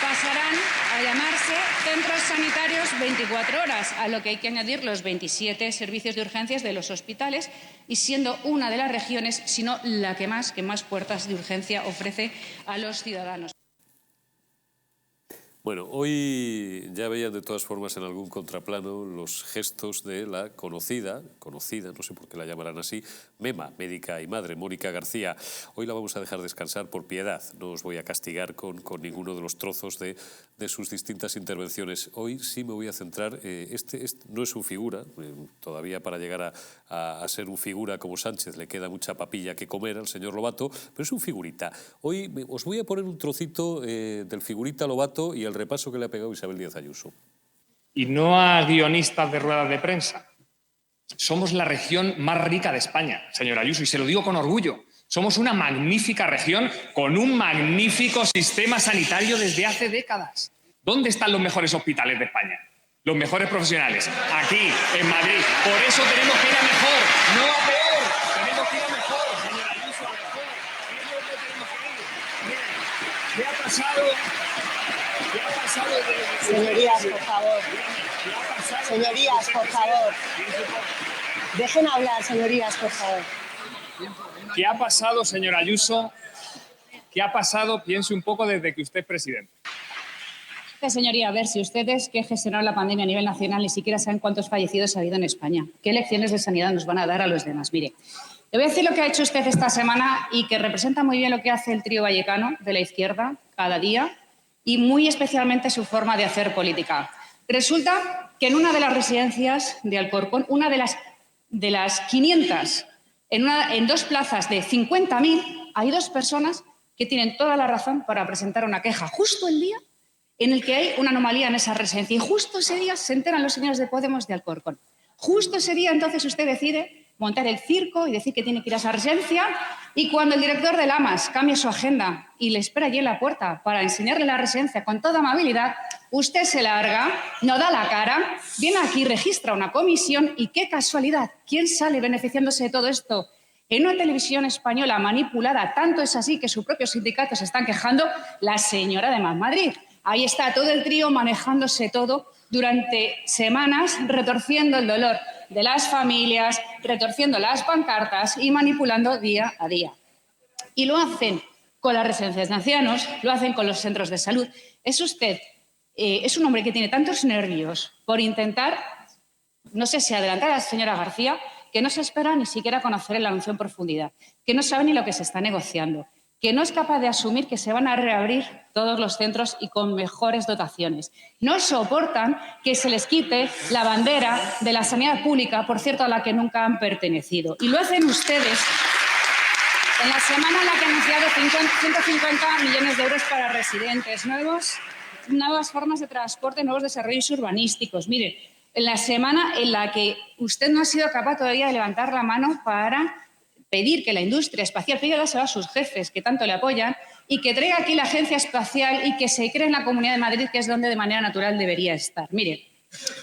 S11: pasarán a llamarse centros sanitarios 24 horas, a lo que hay que añadir los 27 servicios de urgencias de los hospitales y siendo una de las regiones, si no la que más puertas de urgencia ofrece a los ciudadanos.
S1: Bueno, hoy ya veían de todas formas en algún contraplano los gestos de la conocida, no sé por qué la llamarán así, mema, médica y madre, Mónica García. Hoy la vamos a dejar descansar por piedad, no os voy a castigar con ninguno de los trozos de sus distintas intervenciones. Hoy sí me voy a centrar, este no es un figura, todavía para llegar a ser un figura como Sánchez le queda mucha papilla que comer al señor Lobato, pero es un figurita. Hoy os voy a poner un trocito del figurita Lobato y el repaso que le ha pegado Isabel Díaz Ayuso.
S12: Y no a guionistas de ruedas de prensa. Somos la región más rica de España, señor Ayuso, y se lo digo con orgullo. Somos una magnífica región con un magnífico sistema sanitario desde hace décadas. ¿Dónde están los mejores hospitales de España? Los mejores profesionales. Aquí, en Madrid. Por eso tenemos que ir a mejor, no a peor. Tenemos que ir a mejor, señor Ayuso, a mejor. ¿Qué ha pasado?
S13: Señorías, por favor. Señorías, por favor. Dejen hablar, señorías, por favor.
S12: ¿Qué ha pasado, señor Ayuso? ¿Qué ha pasado? Piense un poco desde que usted es presidente.
S11: Señoría, a ver, si ustedes que gestionaron la pandemia a nivel nacional ni siquiera saben cuántos fallecidos ha habido en España, ¿qué lecciones de sanidad nos van a dar a los demás? Mire, le voy a decir lo que ha hecho usted esta semana y que representa muy bien lo que hace el trío vallecano de la izquierda cada día y muy especialmente su forma de hacer política. Resulta que en una de las residencias de Alcorcón, una de las 500, en dos plazas de 50.000, hay dos personas que tienen toda la razón para presentar una queja justo el día en el que hay una anomalía en esa residencia. Y justo ese día se enteran los señores de Podemos de Alcorcón. Justo ese día entonces usted decide montar el circo y decir que tiene que ir a esa residencia, y cuando el director del AMAS cambia su agenda y le espera allí en la puerta para enseñarle la residencia con toda amabilidad, usted se larga, no da la cara, viene aquí, registra una comisión y qué casualidad, ¿quién sale beneficiándose de todo esto? En una televisión española manipulada, tanto es así que sus propios sindicatos se están quejando, la señora de Más Madrid. Ahí está todo el trío manejándose todo durante semanas, retorciendo el dolor. de las familias, retorciendo las pancartas y manipulando día a día. Y lo hacen con las residencias de ancianos, lo hacen con los centros de salud. Es un hombre que tiene tantos nervios por intentar, no sé si adelantar a la señora García, que no se espera ni siquiera conocer el anuncio en profundidad, que no sabe ni lo que se está negociando, que no es capaz de asumir que se van a reabrir todos los centros y con mejores dotaciones. No soportan que se les quite la bandera de la sanidad pública, por cierto, a la que nunca han pertenecido. Y lo hacen ustedes en la semana en la que han anunciado 150 millones de euros para residentes, nuevas formas de transporte, nuevos desarrollos urbanísticos. Mire, en la semana en la que usted no ha sido capaz todavía de levantar la mano para pedir que la industria espacial, pídaselo a sus jefes que tanto le apoyan, y que traiga aquí la agencia espacial y que se cree en la Comunidad de Madrid, que es donde de manera natural debería estar. Mire,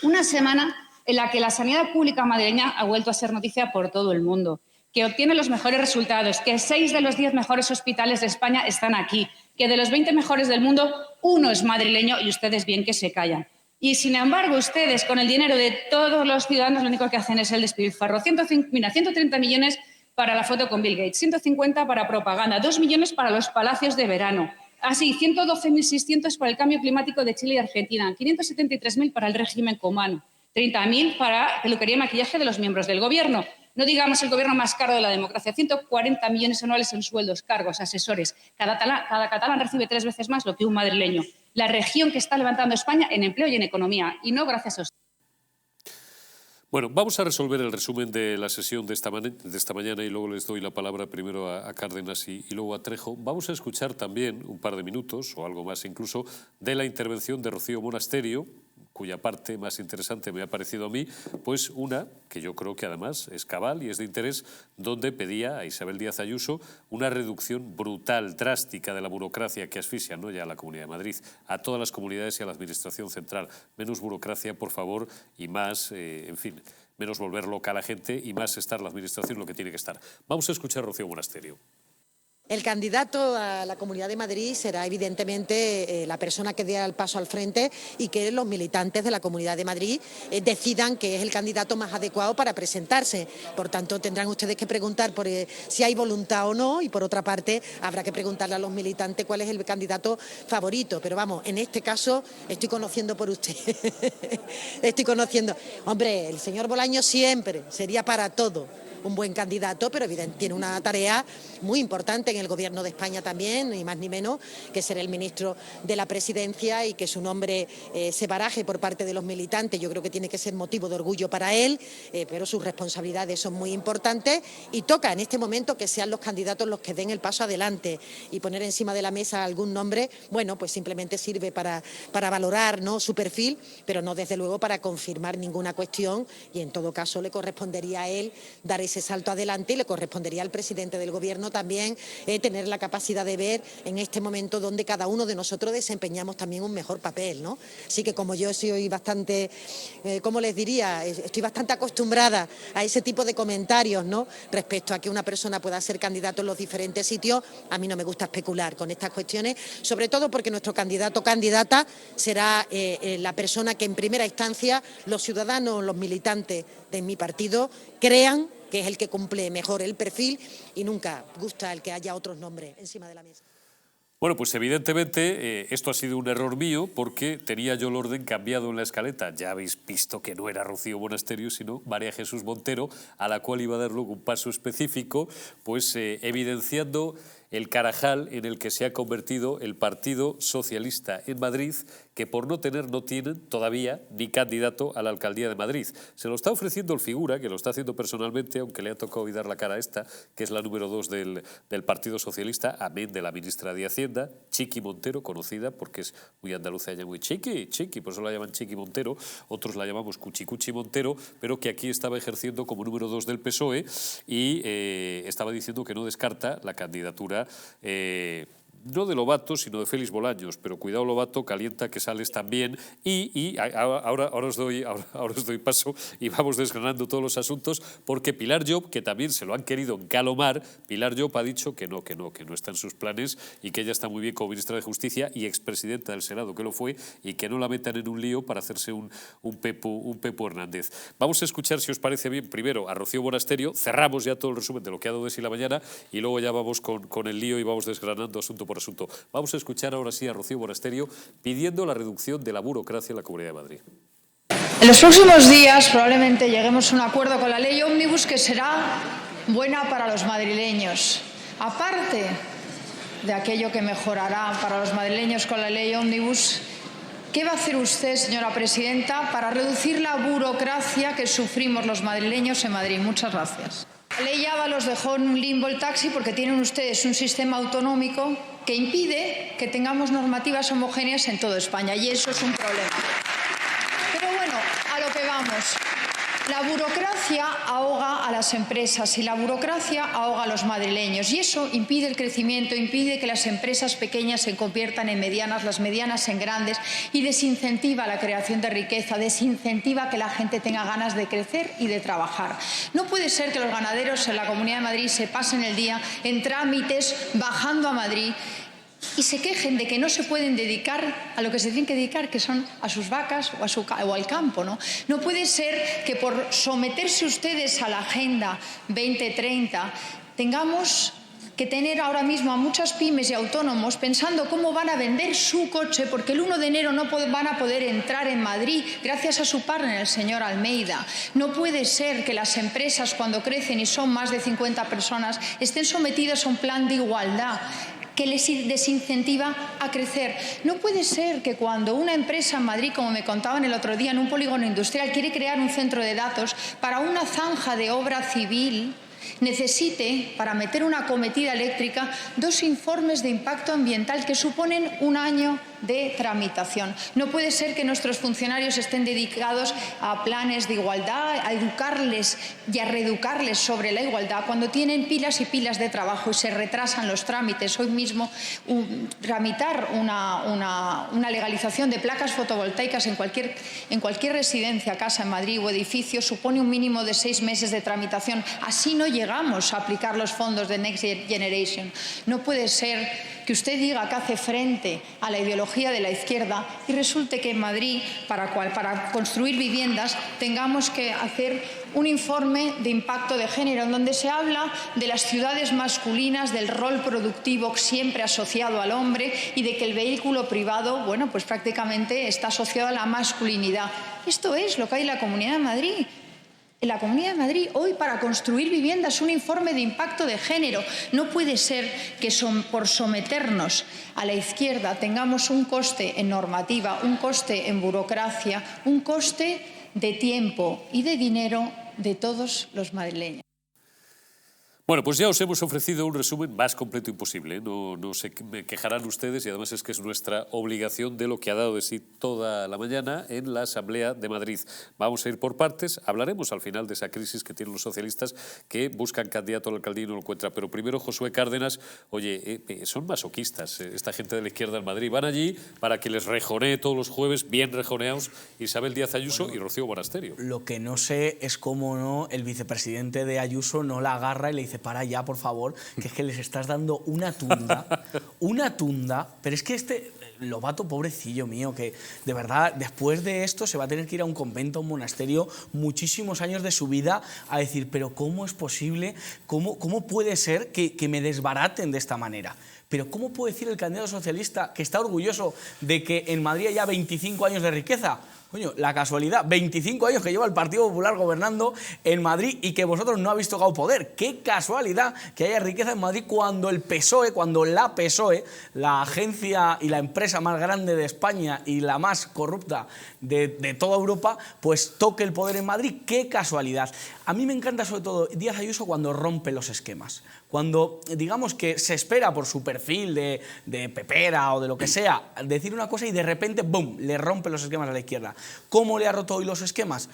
S11: una semana en la que la sanidad pública madrileña ha vuelto a ser noticia por todo el mundo, que obtiene los mejores resultados, que 6 de los 10 mejores hospitales de España están aquí, que de los 20 mejores del mundo, 1 es madrileño y ustedes bien que se callan. Y, sin embargo, ustedes, con el dinero de todos los ciudadanos, lo único que hacen es el despilfarro. 130 millones para la foto con Bill Gates, 150 para propaganda, 2 millones para los palacios de verano, así 112.600 para el cambio climático de Chile y Argentina, 573.000 para el régimen cubano, 30.000 para peluquería y maquillaje de los miembros del Gobierno. No digamos el Gobierno más caro de la democracia, 140 millones anuales en sueldos, cargos, asesores. Cada catalán recibe 3 veces más lo que un madrileño. La región que está levantando España en empleo y en economía, y no gracias a usted.
S1: Bueno, vamos a resolver el resumen de la sesión de esta mañana y luego les doy la palabra primero a Cárdenas y luego a Trejo. Vamos a escuchar también un par de minutos, o algo más incluso, de la intervención de Rocío Monasterio, cuya parte más interesante me ha parecido a mí, pues una que yo creo que además es cabal y es de interés, donde pedía a Isabel Díaz Ayuso una reducción brutal, drástica de la burocracia que asfixia no ya a la Comunidad de Madrid, a todas las comunidades y a la Administración central. Menos burocracia, por favor, y más, en fin, menos volver loca a la gente y más estar la Administración lo que tiene que estar. Vamos a escuchar a Rocío Monasterio.
S14: El candidato a la Comunidad de Madrid será evidentemente la persona que dé el paso al frente y que los militantes de la Comunidad de Madrid decidan que es el candidato más adecuado para presentarse. Por tanto, tendrán ustedes que preguntar por si hay voluntad o no, y por otra parte habrá que preguntarle a los militantes cuál es el candidato favorito. Pero vamos, en este caso estoy conociendo por usted. Estoy conociendo. Hombre, el señor Bolaños siempre sería para todo un buen candidato, pero evidentemente tiene una tarea muy importante en el Gobierno de España también, ni más ni menos, que ser el ministro de la Presidencia, y que su nombre se baraje por parte de los militantes. Yo creo que tiene que ser motivo de orgullo para él, pero sus responsabilidades son muy importantes y toca en este momento que sean los candidatos los que den el paso adelante, y poner encima de la mesa algún nombre, bueno, pues simplemente sirve para valorar, ¿no?, su perfil, pero no desde luego para confirmar ninguna cuestión, y en todo caso le correspondería a él dar ese salto adelante, y le correspondería al presidente del Gobierno también tener la capacidad de ver en este momento donde cada uno de nosotros desempeñamos también un mejor papel, ¿no? Así que como yo soy bastante, ¿cómo les diría? Estoy bastante acostumbrada a ese tipo de comentarios, ¿no?, respecto a que una persona pueda ser candidato en los diferentes sitios. A mí no me gusta especular con estas cuestiones, sobre todo porque nuestro candidato o candidata será la persona que en primera instancia los ciudadanos, los militantes de mi partido crean que es el que cumple mejor el perfil, y nunca gusta el que haya otros nombres encima de la mesa.
S1: Bueno, pues evidentemente esto ha sido un error mío, porque tenía yo el orden cambiado en la escaleta. Ya habéis visto que no era Rocío Monasterio, sino María Jesús Montero, a la cual iba a dar luego un paso específico, pues evidenciando el carajal en el que se ha convertido el Partido Socialista en Madrid, que por no tienen todavía ni candidato a la alcaldía de Madrid. Se lo está ofreciendo el figura, que lo está haciendo personalmente, aunque le ha tocado hoy dar la cara a esta, que es la número 2 del Partido Socialista, amén de la ministra de Hacienda, Chiqui Montero, conocida porque es muy andaluza, ella muy Chiqui, por eso la llaman Chiqui Montero, otros la llamamos Cuchi Montero, pero que aquí estaba ejerciendo como número 2 del PSOE y estaba diciendo que no descarta la candidatura no de Lobato, sino de Félix Bolaños, pero cuidado Lobato, calienta que sales también. Y ahora os doy paso y vamos desgranando todos los asuntos, porque Pilar Llop, que también se lo han querido galomar, Pilar Llop ha dicho que no está en sus planes y que ella está muy bien como ministra de Justicia y expresidenta del Senado, que lo fue, y que no la metan en un lío para hacerse un Pepo Hernández. Vamos a escuchar, si os parece bien, primero a Rocío Monasterio, cerramos ya todo el resumen de lo que ha dado de sí la mañana y luego ya vamos con el lío y vamos desgranando asunto por asunto. Vamos a escuchar ahora sí a Rocío Monasterio pidiendo la reducción de la burocracia en la Comunidad de Madrid.
S15: En los próximos días probablemente lleguemos a un acuerdo con la ley Ómnibus que será buena para los madrileños. Aparte de aquello que mejorará para los madrileños con la ley Ómnibus, ¿qué va a hacer usted, señora presidenta, para reducir la burocracia que sufrimos los madrileños en Madrid? Muchas gracias. La ley Ábalos dejó en un limbo el taxi porque tienen ustedes un sistema autonómico que impide que tengamos normativas homogéneas en toda España, y eso es un problema. Pero bueno, a lo que vamos. La burocracia ahoga a las empresas y la burocracia ahoga a los madrileños, y eso impide el crecimiento, impide que las empresas pequeñas se conviertan en medianas, las medianas en grandes, y desincentiva la creación de riqueza, desincentiva que la gente tenga ganas de crecer y de trabajar. No puede ser que los ganaderos en la Comunidad de Madrid se pasen el día en trámites bajando a Madrid y se quejen de que no se pueden dedicar a lo que se tienen que dedicar, que son a sus vacas o al campo, ¿no? No puede ser que por someterse ustedes a la Agenda 2030 tengamos que tener ahora mismo a muchas pymes y autónomos pensando cómo van a vender su coche, porque el 1 de enero no van a poder entrar en Madrid gracias a su partner, el señor Almeida. No puede ser que las empresas, cuando crecen y son más de 50 personas, estén sometidas a un plan de igualdad que les desincentiva a crecer. No puede ser que cuando una empresa en Madrid, como me contaban el otro día, en un polígono industrial, quiere crear un centro de datos para una zanja de obra civil, necesite, para meter una acometida eléctrica, 2 informes de impacto ambiental que suponen un año de tramitación. No puede ser que nuestros funcionarios estén dedicados a planes de igualdad, a educarles y a reeducarles sobre la igualdad cuando tienen pilas y pilas de trabajo y se retrasan los trámites. Hoy mismo tramitar una legalización de placas fotovoltaicas en cualquier residencia, casa en Madrid o edificio supone un mínimo de 6 meses de tramitación. Así no llegamos a aplicar los fondos de Next Generation. No puede ser que usted diga que hace frente a la ideología de la izquierda y resulte que en Madrid, para construir viviendas, tengamos que hacer un informe de impacto de género en donde se habla de las ciudades masculinas, del rol productivo siempre asociado al hombre y de que el vehículo privado, bueno, pues prácticamente está asociado a la masculinidad. Esto es lo que hay en la Comunidad de Madrid. En la Comunidad de Madrid, hoy, para construir viviendas, un informe de impacto de género. No puede ser que por someternos a la izquierda tengamos un coste en normativa, un coste en burocracia, un coste de tiempo y de dinero de todos los madrileños.
S1: Bueno, pues ya os hemos ofrecido un resumen más completo imposible. No se quejarán ustedes, y además es que es nuestra obligación, de lo que ha dado de sí toda la mañana en la Asamblea de Madrid. Vamos a ir por partes. Hablaremos al final de esa crisis que tienen los socialistas, que buscan candidato a la alcaldía y no lo encuentran. Pero primero, Josué Cárdenas, oye, son masoquistas esta gente de la izquierda en Madrid. Van allí para que les rejonee todos los jueves, bien rejoneados, Isabel Díaz Ayuso y Rocío Monasterio.
S2: Lo que no sé es cómo el vicepresidente de Ayuso no la agarra y le dice: para ya, por favor, que es que les estás dando una tunda, pero es que Lobato, pobrecillo mío, que de verdad después de esto se va a tener que ir a un convento, a un monasterio, muchísimos años de su vida a decir: pero ¿cómo es posible? ¿Cómo puede ser que me desbaraten de esta manera? Pero ¿cómo puede decir el candidato socialista que está orgulloso de que en Madrid haya 25 años de riqueza? Coño, la casualidad, 25 años que lleva el Partido Popular gobernando en Madrid y que vosotros no habéis tocado poder. Qué casualidad que haya riqueza en Madrid cuando el PSOE, cuando la PSOE, la agencia y la empresa más grande de España y la más corrupta de toda Europa, pues toque el poder en Madrid. Qué casualidad. A mí me encanta sobre todo Díaz Ayuso cuando rompe los esquemas. Cuando, digamos, que se espera por su perfil de pepera o de lo que sea, decir una cosa y de repente, ¡bum!, le rompe los esquemas a la izquierda. ¿Cómo le ha roto hoy los esquemas?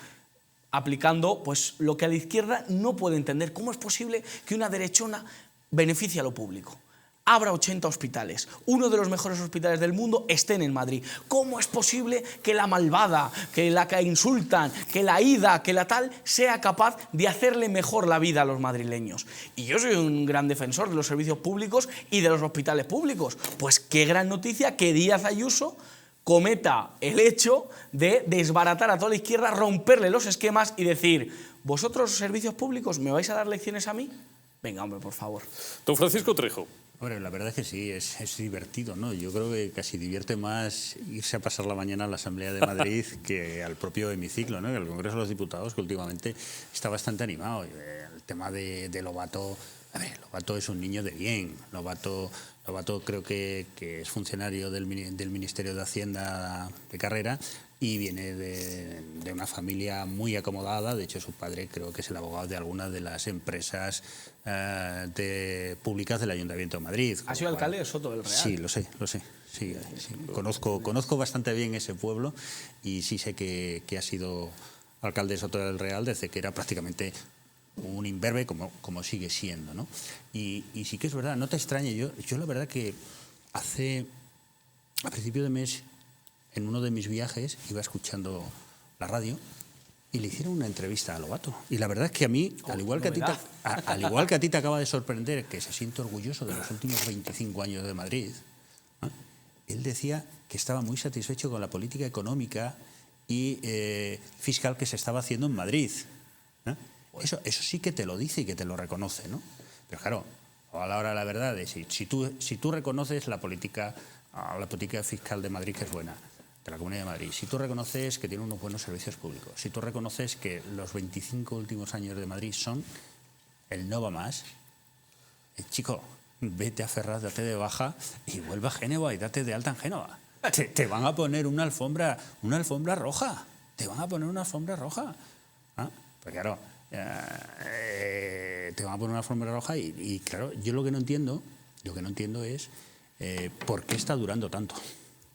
S2: Aplicando pues lo que a la izquierda no puede entender. ¿Cómo es posible que una derechona beneficie a lo público? abra 80 hospitales, uno de los mejores hospitales del mundo estén en Madrid. ¿Cómo es posible que la malvada, que la que insultan, que la ida, que la tal, sea capaz de hacerle mejor la vida a los madrileños? Y yo soy un gran defensor de los servicios públicos y de los hospitales públicos. Pues qué gran noticia que Díaz Ayuso cometa el hecho de desbaratar a toda la izquierda, romperle los esquemas y decir: ¿vosotros, servicios públicos, me vais a dar lecciones a mí? Venga, hombre, por favor.
S1: Don Francisco Trejo.
S3: Hombre, la verdad es que sí, es divertido, ¿no? Yo creo que casi divierte más irse a pasar la mañana a la Asamblea de Madrid que al propio hemiciclo, ¿no? El Congreso de los Diputados, que últimamente está bastante animado. El tema de Lobato, a ver, Lobato es un niño de bien. Lobato creo que es funcionario del Ministerio de Hacienda de carrera y viene de una familia muy acomodada. De hecho, su padre creo que es el abogado de algunas de las empresas públicas del Ayuntamiento de Madrid.
S2: ¿Ha sido alcalde de Soto del Real?
S3: Sí, lo sé. Sí. Conozco bastante bien ese pueblo y sí sé que ha sido alcalde de Soto del Real desde que era prácticamente un imberbe, como sigue siendo, ¿no? Y sí que es verdad, no te extrañe, yo la verdad que a principio de mes, en uno de mis viajes, iba escuchando la radio y le hicieron una entrevista a Lobato. Y la verdad es que a mí, al igual que a ti te acaba de sorprender que se siente orgulloso de los últimos 25 años de Madrid, ¿eh? Él decía que estaba muy satisfecho con la política económica y fiscal que se estaba haciendo en Madrid, ¿eh? Eso sí que te lo dice y que te lo reconoce, ¿no? Pero claro, a la hora de la verdad, si tú reconoces la política fiscal de Madrid, que es buena, de la Comunidad de Madrid, si tú reconoces que tiene unos buenos servicios públicos, si tú reconoces que los 25 últimos años de Madrid son el no va más, chico, vete a Ferraz, date de baja y vuelve a Génova y date de alta en Génova. Te van a poner una alfombra roja. Te van a poner una alfombra roja. ¿Ah? Pues claro, te van a poner una alfombra roja y claro, yo lo que no entiendo es por qué está durando tanto.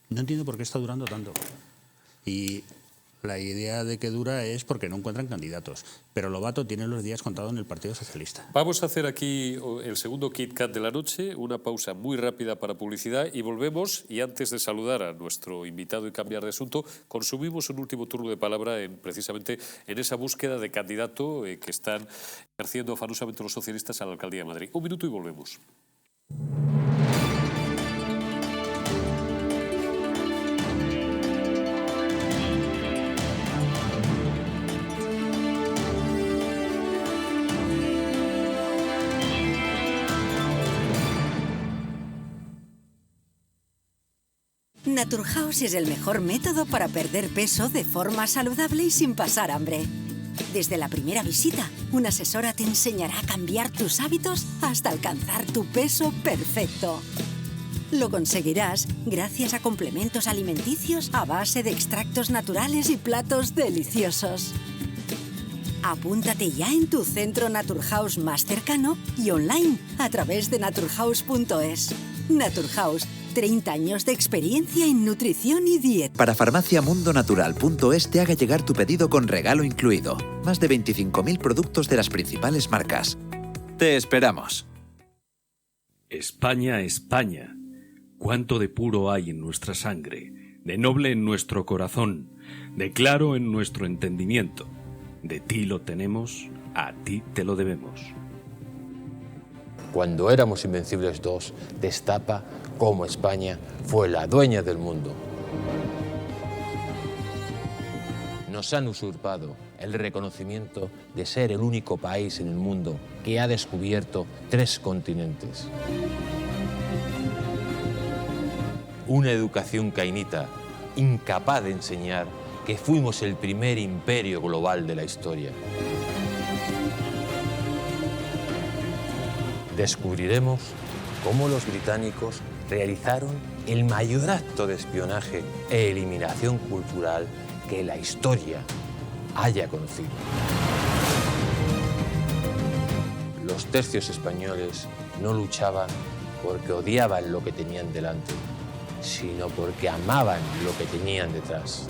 S3: No entiendo por qué está durando tanto. Y la idea de que dura es porque no encuentran candidatos. Pero Lobato tiene los días contados en el Partido Socialista.
S1: Vamos a hacer aquí el segundo Kit Kat de la noche, una pausa muy rápida para publicidad y volvemos. Y antes de saludar a nuestro invitado y cambiar de asunto, consumimos un último turno de palabra precisamente en esa búsqueda de candidato que están ejerciendo afanosamente los socialistas a la Alcaldía de Madrid. Un minuto y volvemos.
S6: Naturhaus es el mejor método para perder peso de forma saludable y sin pasar hambre. Desde la primera visita, una asesora te enseñará a cambiar tus hábitos hasta alcanzar tu peso perfecto. Lo conseguirás gracias a complementos alimenticios a base de extractos naturales y platos deliciosos. Apúntate ya en tu centro Naturhaus más cercano y online a través de naturhaus.es. Naturhaus, 30 años de experiencia en nutrición y dieta.
S8: Para farmaciamundonatural.es te haga llegar tu pedido con regalo incluido. Más de 25.000 productos de las principales marcas. Te esperamos.
S9: España, España. Cuánto de puro hay en nuestra sangre, de noble en nuestro corazón, de claro en nuestro entendimiento. De ti lo tenemos, a ti te lo debemos.
S10: Cuando éramos Invencibles 2, destapa cómo España fue la dueña del mundo. Nos han usurpado el reconocimiento de ser el único país en el mundo que ha descubierto 3 continentes. Una educación cainita, incapaz de enseñar que fuimos el primer imperio global de la historia. Descubriremos cómo los británicos realizaron el mayor acto de espionaje e eliminación cultural que la historia haya conocido. Los tercios españoles no luchaban porque odiaban lo que tenían delante, sino porque amaban lo que tenían detrás.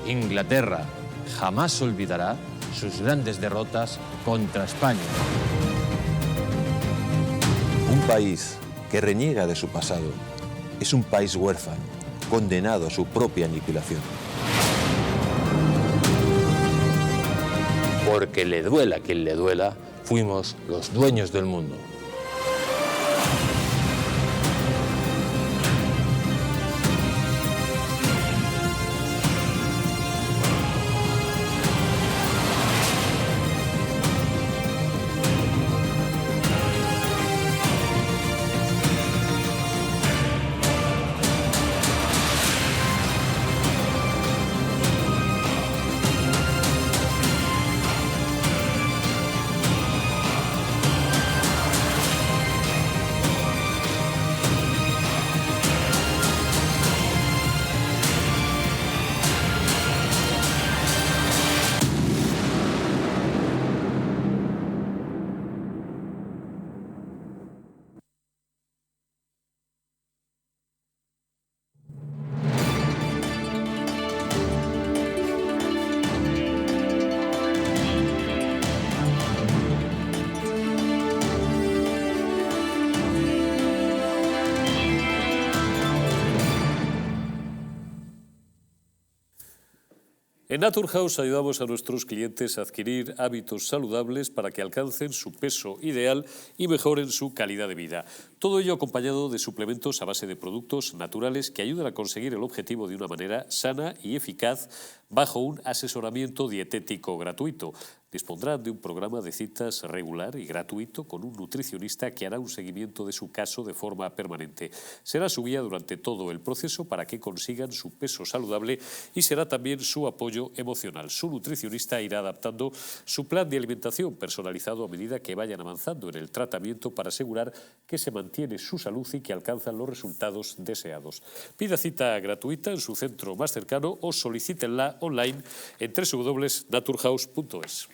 S10: Inglaterra jamás olvidará sus grandes derrotas contra España. Un país que reniega de su pasado es un país huérfano, condenado a su propia aniquilación. Porque le duela a quien le duela, fuimos los dueños del mundo.
S1: En Naturhaus ayudamos a nuestros clientes a adquirir hábitos saludables para que alcancen su peso ideal y mejoren su calidad de vida. Todo ello acompañado de suplementos a base de productos naturales que ayudan a conseguir el objetivo de una manera sana y eficaz bajo un asesoramiento dietético gratuito. Dispondrán de un programa de citas regular y gratuito con un nutricionista que hará un seguimiento de su caso de forma permanente. Será su guía durante todo el proceso para que consigan su peso saludable y será también su apoyo emocional. Su nutricionista irá adaptando su plan de alimentación personalizado a medida que vayan avanzando en el tratamiento para asegurar que se mantiene su salud y que alcanzan los resultados deseados. Pida cita gratuita en su centro más cercano o solicítenla online en www.naturhaus.es.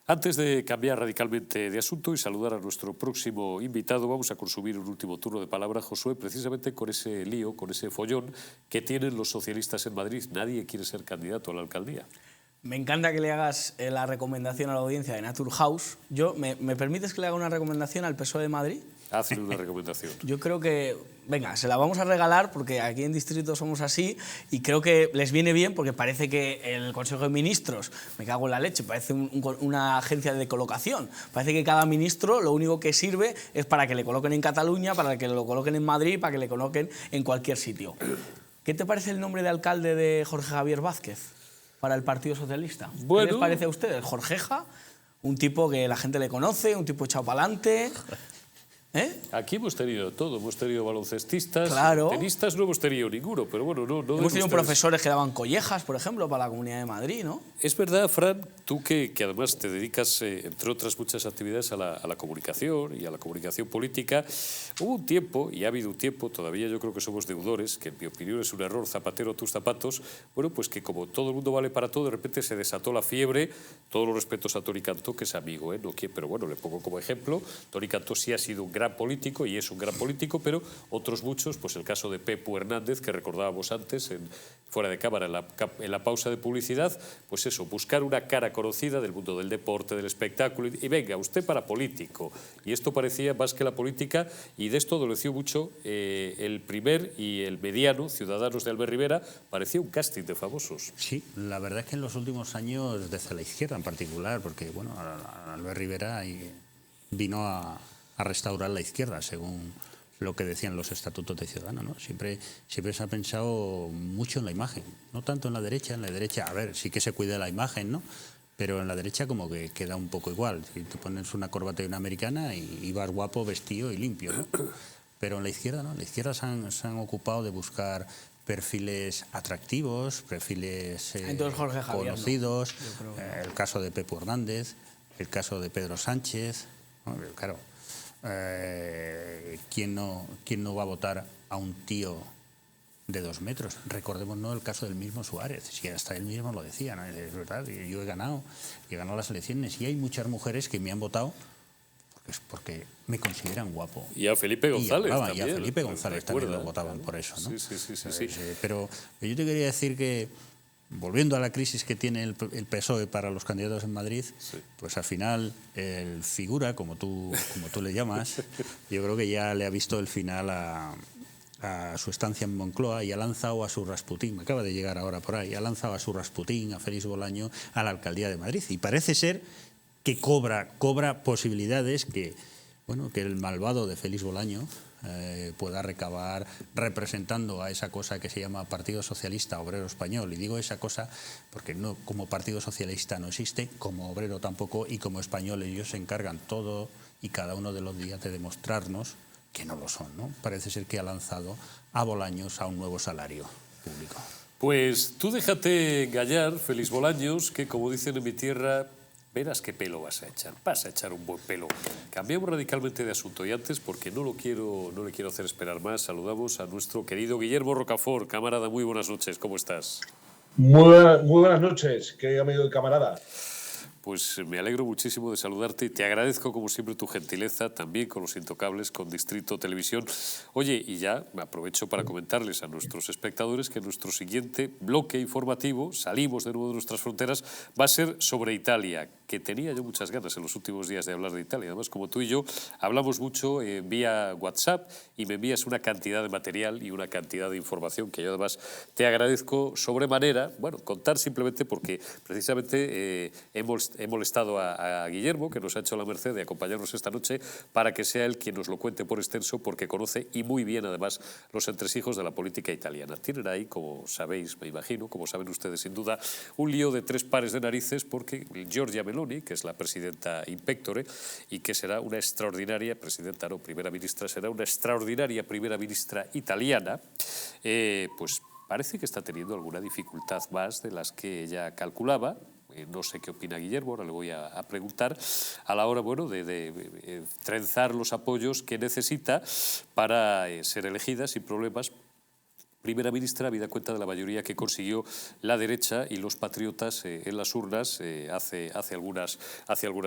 S1: Antes de cambiar radicalmente de asunto y saludar a nuestro próximo invitado, vamos a consumir un último turno de palabra, Josué, precisamente con ese lío, con ese follón que tienen los socialistas en Madrid. Nadie quiere ser candidato a la alcaldía.
S2: Me encanta que le hagas la recomendación a la audiencia de Naturhaus. ¿Me permites que le haga una recomendación al PSOE de Madrid?
S1: Hazle una recomendación.
S2: Yo creo que, venga, se la vamos a regalar porque aquí en Distrito somos así y creo que les viene bien porque parece que el Consejo de Ministros, me cago en la leche, parece una agencia de colocación. Parece que cada ministro lo único que sirve es para que le coloquen en Cataluña, para que lo coloquen en Madrid, para que le coloquen en cualquier sitio. ¿Qué te parece el nombre de alcalde de Jorge Javier Vázquez para el Partido Socialista?
S1: Bueno,
S2: ¿Qué les parece a ustedes? Jorgeja, un tipo que la gente le conoce, un tipo echado para adelante.
S1: Aquí hemos tenido todo, hemos tenido baloncestistas,
S2: claro.
S1: Tenistas no hemos tenido ninguno, pero bueno, no
S2: hemos tenido profesores que daban collejas, por ejemplo, para la Comunidad de Madrid, ¿no?
S1: Es verdad, Fran, tú que además te dedicas, entre otras muchas actividades, a la comunicación y a la comunicación política, hubo un tiempo, y ha habido un tiempo, todavía yo creo que somos deudores, que en mi opinión es un error, zapatero a tus zapatos, bueno, pues que como todo el mundo vale para todo, de repente se desató la fiebre, todos los respetos a Toni Cantó, que es amigo, no quiere, pero bueno, le pongo como ejemplo, Toni Cantó sí ha sido un gran político y es un gran político, pero otros muchos, pues el caso de Pepu Hernández, que recordábamos antes, fuera de cámara, en la pausa de publicidad, pues eso, buscar una cara conocida del mundo del deporte, del espectáculo, y venga, usted para político. Y esto parecía más que la política, y de esto adoleció mucho el primer y el mediano, Ciudadanos de Albert Rivera, parecía un casting de famosos.
S3: Sí, la verdad es que en los últimos años, desde la izquierda en particular, porque bueno, Albert Rivera vino a restaurar la izquierda, según lo que decían los estatutos de Ciudadanos, ¿no? Siempre se ha pensado mucho en la imagen, no tanto en la derecha, a ver, sí que se cuida la imagen, ¿no? Pero en la derecha como que queda un poco igual, si te pones una corbata y una americana y vas guapo, vestido y limpio, ¿no? Pero en la izquierda, ¿no? En la izquierda se han ocupado de buscar perfiles atractivos, perfiles
S2: Jorge Javier,
S3: conocidos,
S2: ¿no?
S3: El caso de Pepu Hernández, el caso de Pedro Sánchez, ¿no? Claro. ¿Quién no va a votar a un tío de 2 metros? Recordémonos el caso del mismo Suárez, si hasta él mismo lo decía, ¿no? Es verdad, yo he ganado las elecciones y hay muchas mujeres que me han votado porque me consideran guapo.
S1: Y a Felipe González también.
S3: Y a Felipe González también lo votaban por eso, ¿no?
S1: Sí.
S3: Pero yo te quería decir que volviendo a la crisis que tiene el PSOE para los candidatos en Madrid, pues al final el figura, como tú le llamas, yo creo que ya le ha visto el final a su estancia en Moncloa y ha lanzado a su Rasputín, acaba de llegar ahora por ahí, ha lanzado a su Rasputín, a Félix Bolaño, a la alcaldía de Madrid. Y parece ser que cobra posibilidades que el malvado de Félix Bolaño pueda recabar representando a esa cosa que se llama Partido Socialista Obrero Español. Y digo esa cosa porque no, como Partido Socialista no existe, como obrero tampoco, y como español ellos se encargan todo y cada uno de los días de demostrarnos que no lo son, ¿no? Parece ser que ha lanzado a Bolaños a un nuevo salario público.
S1: Pues tú déjate engañar, Félix Bolaños, que como dicen en mi tierra, verás qué pelo vas a echar. Vas a echar un buen pelo. Cambiamos radicalmente de asunto y antes, porque no le quiero hacer esperar más, saludamos a nuestro querido Guillermo Rocafort. Camarada, muy buenas noches, ¿cómo estás?
S16: Muy buenas noches, querido amigo y camarada.
S1: Pues me alegro muchísimo de saludarte y te agradezco como siempre tu gentileza, también con Los Intocables, con Distrito Televisión. Oye, y ya me aprovecho para comentarles a nuestros espectadores que nuestro siguiente bloque informativo, salimos de nuevo de nuestras fronteras, va a ser sobre Italia, que tenía yo muchas ganas en los últimos días de hablar de Italia. Además, como tú y yo hablamos mucho vía WhatsApp y me envías una cantidad de material y una cantidad de información que yo además te agradezco sobremanera. Bueno, contar simplemente porque precisamente he molestado a Guillermo, que nos ha hecho la merced de acompañarnos esta noche, para que sea él quien nos lo cuente por extenso, porque conoce y muy bien además los entresijos de la política italiana. Tienen ahí, como sabéis, me imagino, como saben ustedes sin duda, un lío de tres pares de narices, porque Giorgia Meloni, que es la presidenta in pectore y que será una extraordinaria presidenta, no, primera ministra, será una extraordinaria primera ministra italiana, pues parece que está teniendo alguna dificultad más de las que ella calculaba. No sé qué opina Guillermo, ahora le voy a preguntar, a la hora de trenzar los apoyos que necesita para ser elegida sin problemas primera ministra, habida cuenta de la mayoría que consiguió la derecha y los patriotas en las urnas hace algunas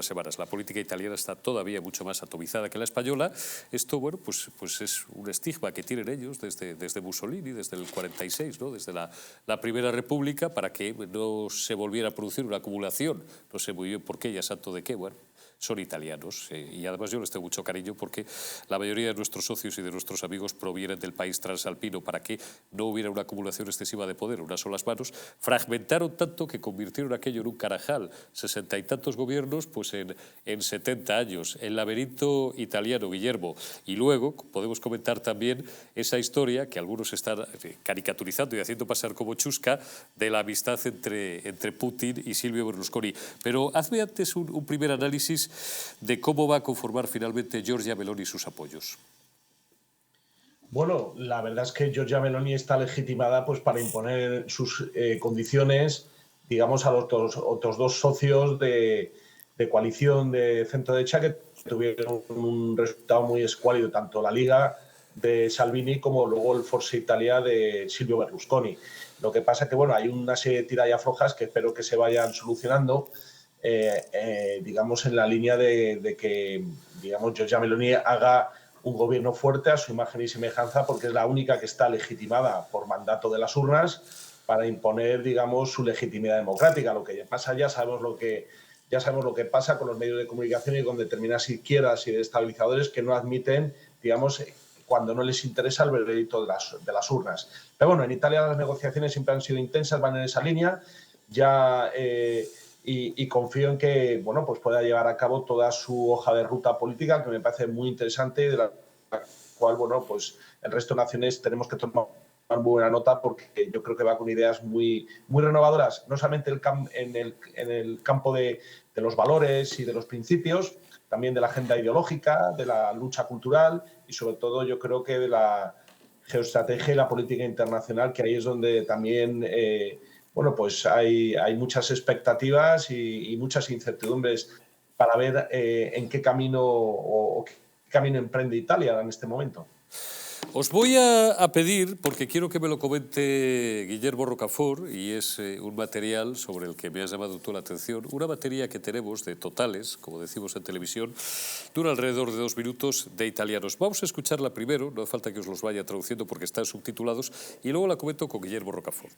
S1: semanas. La política italiana está todavía mucho más atomizada que la española. Esto, bueno, pues es un estigma que tienen ellos desde Mussolini, desde el 46, ¿no? Desde la Primera República, para que no se volviera a producir una acumulación. No sé muy bien por qué y a santo de qué, bueno. Son italianos y además yo les tengo mucho cariño porque la mayoría de nuestros socios y de nuestros amigos provienen del país transalpino para que no hubiera una acumulación excesiva de poder en unas solas manos. Fragmentaron tanto que convirtieron aquello en un carajal, 60 y tantos gobiernos pues en 70 años. El laberinto italiano, Guillermo. Y luego podemos comentar también esa historia que algunos están caricaturizando y haciendo pasar como chusca de la amistad entre Putin y Silvio Berlusconi. Pero hazme antes un primer análisis de cómo va a conformar finalmente Giorgia Meloni sus apoyos.
S16: Bueno, la verdad es que Giorgia Meloni está legitimada pues, para imponer sus condiciones, digamos, a los otros dos socios de coalición de centro-derecha que tuvieron un resultado muy escuálido, tanto la Liga de Salvini como luego el Forza Italia de Silvio Berlusconi. Lo que pasa es que bueno, hay una serie de tiras y aflojas que espero que se vayan solucionando. Digamos, en la línea de que, digamos, Giorgia Meloni haga un gobierno fuerte a su imagen y semejanza, porque es la única que está legitimada por mandato de las urnas para imponer, digamos, su legitimidad democrática. Lo que pasa ya sabemos lo que pasa con los medios de comunicación y con determinadas izquierdas y estabilizadores que no admiten, digamos, cuando no les interesa el veredicto de las urnas. Pero bueno, en Italia las negociaciones siempre han sido intensas, van en esa línea. Ya y confío en que bueno, pues pueda llevar a cabo toda su hoja de ruta política, que me parece muy interesante, de la cual bueno, pues el resto de naciones tenemos que tomar muy buena nota, porque yo creo que va con ideas muy renovadoras, no solamente en el campo de los valores y de los principios, también de la agenda ideológica, de la lucha cultural y sobre todo yo creo que de la geoestrategia y la política internacional, que ahí es donde también bueno, pues hay muchas expectativas y muchas incertidumbres para ver en qué camino emprende Italia en este momento.
S1: Os voy a pedir, porque quiero que me lo comente Guillermo Rocafort, y es un material sobre el que me has llamado tú la atención, una materia que tenemos de totales, como decimos en televisión, dura alrededor de 2 minutos, de italianos. Vamos a escucharla primero, no hace falta que os los vaya traduciendo porque están subtitulados, y luego la comento con Guillermo Rocafort.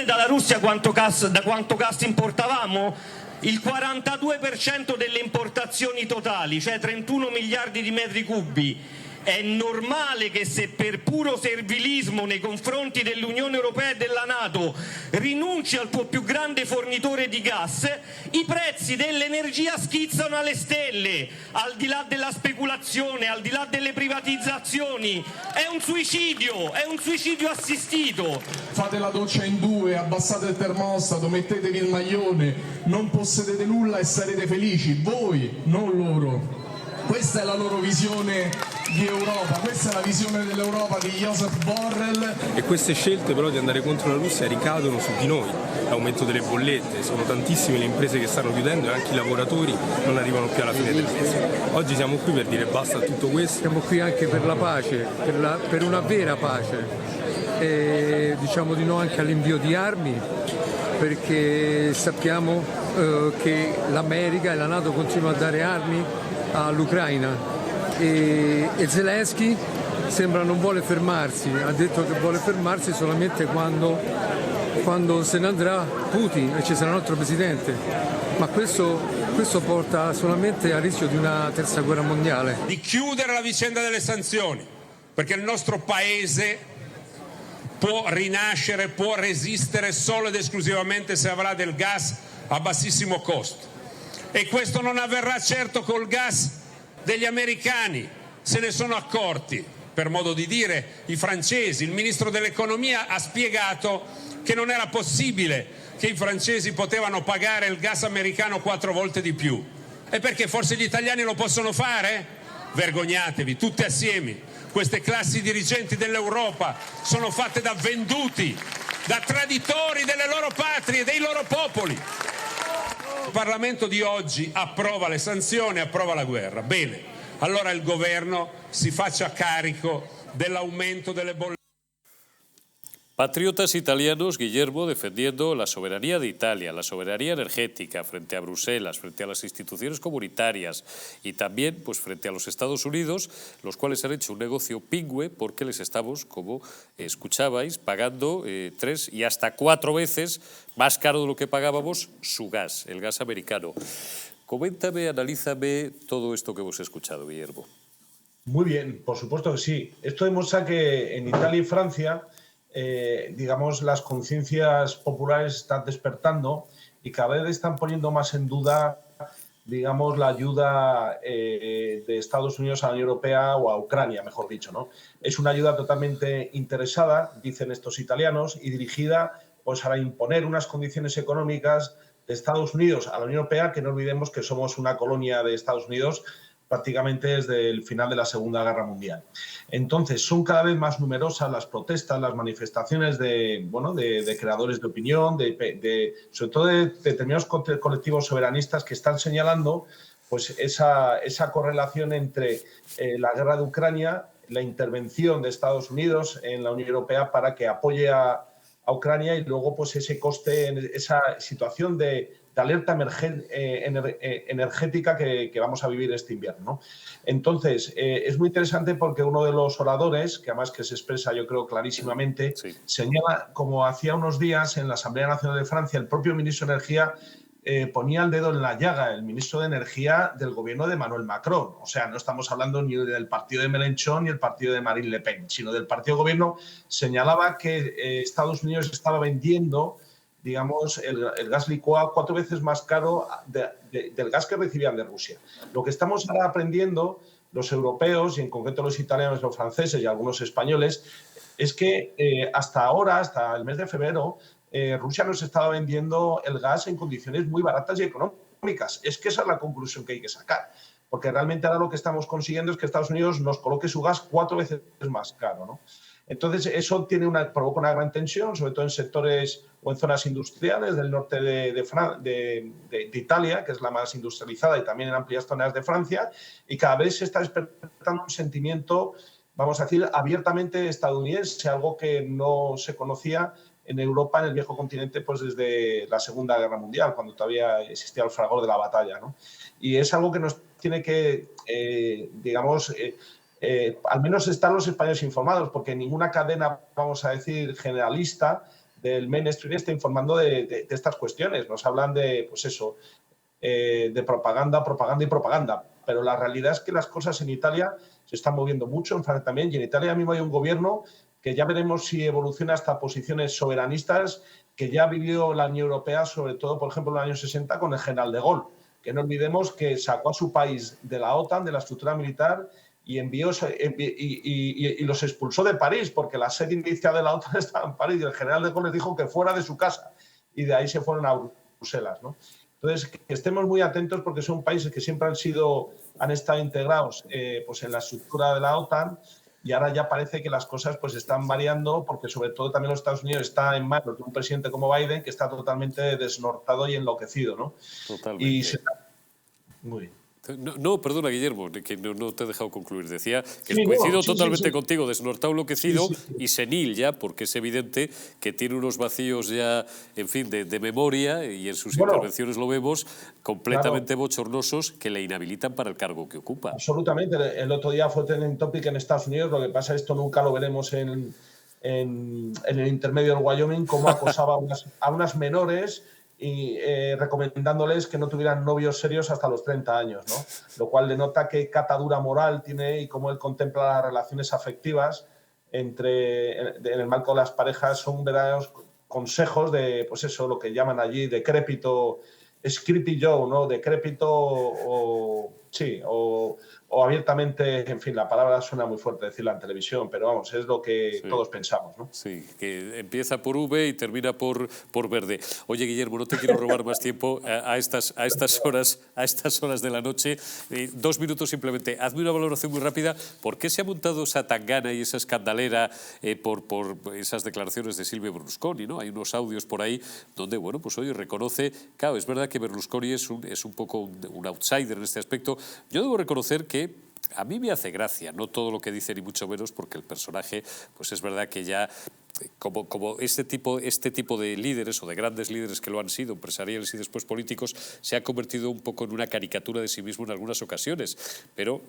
S17: Dalla Russia da quanto gas importavamo? Il 42% delle importazioni totali, cioè 31 miliardi di metri cubi. È normale che se per puro servilismo nei confronti dell'Unione Europea e della NATO rinunci al tuo più grande fornitore di gas, i prezzi dell'energia schizzano alle stelle, al di là della speculazione, al di là delle privatizzazioni. È un suicidio assistito.
S18: Fate la doccia in due, abbassate il termostato, mettetevi il maglione, non possedete nulla e sarete felici, voi, non loro. Questa è la loro visione di Europa, questa è la visione dell'Europa di Joseph Borrell.
S19: E queste scelte però di andare contro la Russia ricadono su di noi, l'aumento delle bollette, sono tantissime le imprese che stanno chiudendo e anche i lavoratori non arrivano più alla fine del mese. Oggi siamo qui per dire basta a tutto questo.
S20: Siamo qui anche per la pace, per una vera pace, e diciamo di no anche all'invio di armi, perché sappiamo che l'America e la NATO continuano a dare armi all'Ucraina e Zelensky sembra non vuole fermarsi, ha detto che vuole fermarsi solamente quando se ne andrà Putin e ci sarà un altro presidente, ma questo porta solamente al rischio di una terza guerra mondiale.
S21: Di chiudere la vicenda delle sanzioni, perché il nostro paese può rinascere, può resistere solo ed esclusivamente se avrà del gas a bassissimo costo. E questo non avverrà certo col gas degli americani, se ne sono accorti, per modo di dire, i francesi. Il ministro dell'economia ha spiegato che non era possibile che i francesi potevano pagare il gas americano 4 volte di più. E perché forse gli italiani lo possono fare? Vergognatevi, tutti assieme. Queste classi dirigenti dell'Europa sono fatte da venduti, da traditori delle loro patrie, dei loro popoli. Il Parlamento di oggi approva le sanzioni, approva la guerra. Bene, allora il governo si faccia carico dell'aumento delle bollette.
S1: Patriotas italianos, Guillermo, defendiendo la soberanía de Italia, la soberanía energética frente a Bruselas, frente a las instituciones comunitarias y también pues, frente a los Estados Unidos, los cuales han hecho un negocio pingüe porque les estamos, como escuchabais, pagando 3 y hasta 4 veces más caro de lo que pagábamos su gas, el gas americano. Coméntame, analízame todo esto que hemos escuchado, Guillermo.
S16: Muy bien, por supuesto que sí. Esto demuestra que en Italia y Francia digamos, las conciencias populares están despertando y cada vez están poniendo más en duda, digamos, la ayuda de Estados Unidos a la Unión Europea o a Ucrania, mejor dicho, ¿no? Es una ayuda totalmente interesada, dicen estos italianos, y dirigida pues, a imponer unas condiciones económicas de Estados Unidos a la Unión Europea, que no olvidemos que somos una colonia de Estados Unidos prácticamente desde el final de la Segunda Guerra Mundial. Entonces, son cada vez más numerosas las protestas, las manifestaciones de creadores de opinión, sobre todo de determinados colectivos soberanistas que están señalando pues, esa correlación entre la guerra de Ucrania, la intervención de Estados Unidos en la Unión Europea para que apoye a Ucrania y luego pues, ese coste, esa situación de alerta energética que vamos a vivir este invierno, ¿no? Entonces, es muy interesante porque uno de los oradores, que además que se expresa yo creo clarísimamente, señala, como hacía unos días en la Asamblea Nacional de Francia, el propio ministro de Energía ponía el dedo en la llaga, el ministro de Energía del gobierno de Emmanuel Macron. O sea, no estamos hablando ni del partido de Mélenchon ni el partido de Marine Le Pen, sino del partido de gobierno. Señalaba que Estados Unidos estaba vendiendo, digamos, el gas licuado 4 veces más caro del gas que recibían de Rusia. Lo que estamos ahora aprendiendo los europeos, y en concreto los italianos, los franceses y algunos españoles, es que hasta ahora, hasta el mes de febrero, Rusia nos estaba vendiendo el gas en condiciones muy baratas y económicas. Es que esa es la conclusión que hay que sacar. Porque realmente ahora lo que estamos consiguiendo es que Estados Unidos nos coloque su gas 4 veces más caro, ¿no? Entonces, eso provoca una gran tensión, sobre todo en sectores o en zonas industriales del norte de Italia, que es la más industrializada, y también en amplias zonas de Francia, y cada vez se está despertando un sentimiento, vamos a decir, abiertamente estadounidense, algo que no se conocía en Europa, en el viejo continente, pues desde la Segunda Guerra Mundial, cuando todavía existía el fragor de la batalla, ¿no? Y es algo que nos tiene que, digamos, al menos estar los españoles informados, porque ninguna cadena, vamos a decir, generalista del mainstream está informando de estas cuestiones. Nos hablan de, pues eso, de propaganda, propaganda y propaganda. Pero la realidad es que las cosas en Italia se están moviendo mucho, en Francia también, y en Italia mismo hay un gobierno que ya veremos si evoluciona hasta posiciones soberanistas que ya vivió la Unión Europea, sobre todo, por ejemplo, en los años 60 con el general de Gaulle, que no olvidemos que sacó a su país de la OTAN, de la estructura militar, y los expulsó de París, porque la sede inicial de la OTAN estaba en París, y el general de Gaulle les dijo que fuera de su casa, y de ahí se fueron a Bruselas, ¿no? Entonces, que estemos muy atentos porque son países que siempre han estado integrados pues en la estructura de la OTAN, y ahora ya parece que las cosas pues están variando, porque sobre todo también los Estados Unidos está en manos de un presidente como Biden que está totalmente desnortado y enloquecido, ¿no?
S1: Totalmente.
S16: Muy bien.
S1: No, perdona, Guillermo, que no te he dejado concluir. Decía que
S16: Sí,
S1: coincido
S16: sí,
S1: totalmente
S16: sí.
S1: contigo, desnortado, enloquecido y senil ya, porque es evidente que tiene unos vacíos ya, en fin, de memoria, y en sus intervenciones lo vemos, completamente bochornosos, que le inhabilitan para el cargo que ocupa.
S16: Absolutamente. El otro día fue trending topic en Estados Unidos. Lo que pasa, esto nunca lo veremos en el intermedio del Wyoming, cómo acosaba a unas menores y recomendándoles que no tuvieran novios serios hasta los 30 años, ¿no? Lo cual denota qué catadura moral tiene y cómo él contempla las relaciones afectivas en el marco de las parejas. Son verdaderos consejos de, pues eso, lo que llaman allí decrépito, Screepy Joe, ¿no? Decrépito o abiertamente, en fin, la palabra suena muy fuerte decirla en televisión, pero vamos, es lo que todos pensamos, ¿no?
S1: Sí, que empieza por V y termina por verde. Oye, Guillermo, no te quiero robar más tiempo a estas horas de la noche. 2 minutos simplemente. Hazme una valoración muy rápida. ¿Por qué se ha montado esa tangana y esa escandalera por esas declaraciones de Silvio Berlusconi, ¿no? Hay unos audios por ahí donde, bueno, pues hoy reconoce, claro, es verdad que Berlusconi es un poco un outsider en este aspecto. Yo debo reconocer que a mí me hace gracia, no todo lo que dice ni mucho menos, porque el personaje, pues es verdad que ya como este tipo de líderes o de grandes líderes que lo han sido, empresariales y después políticos, se ha convertido un poco en una caricatura de sí mismo en algunas ocasiones, pero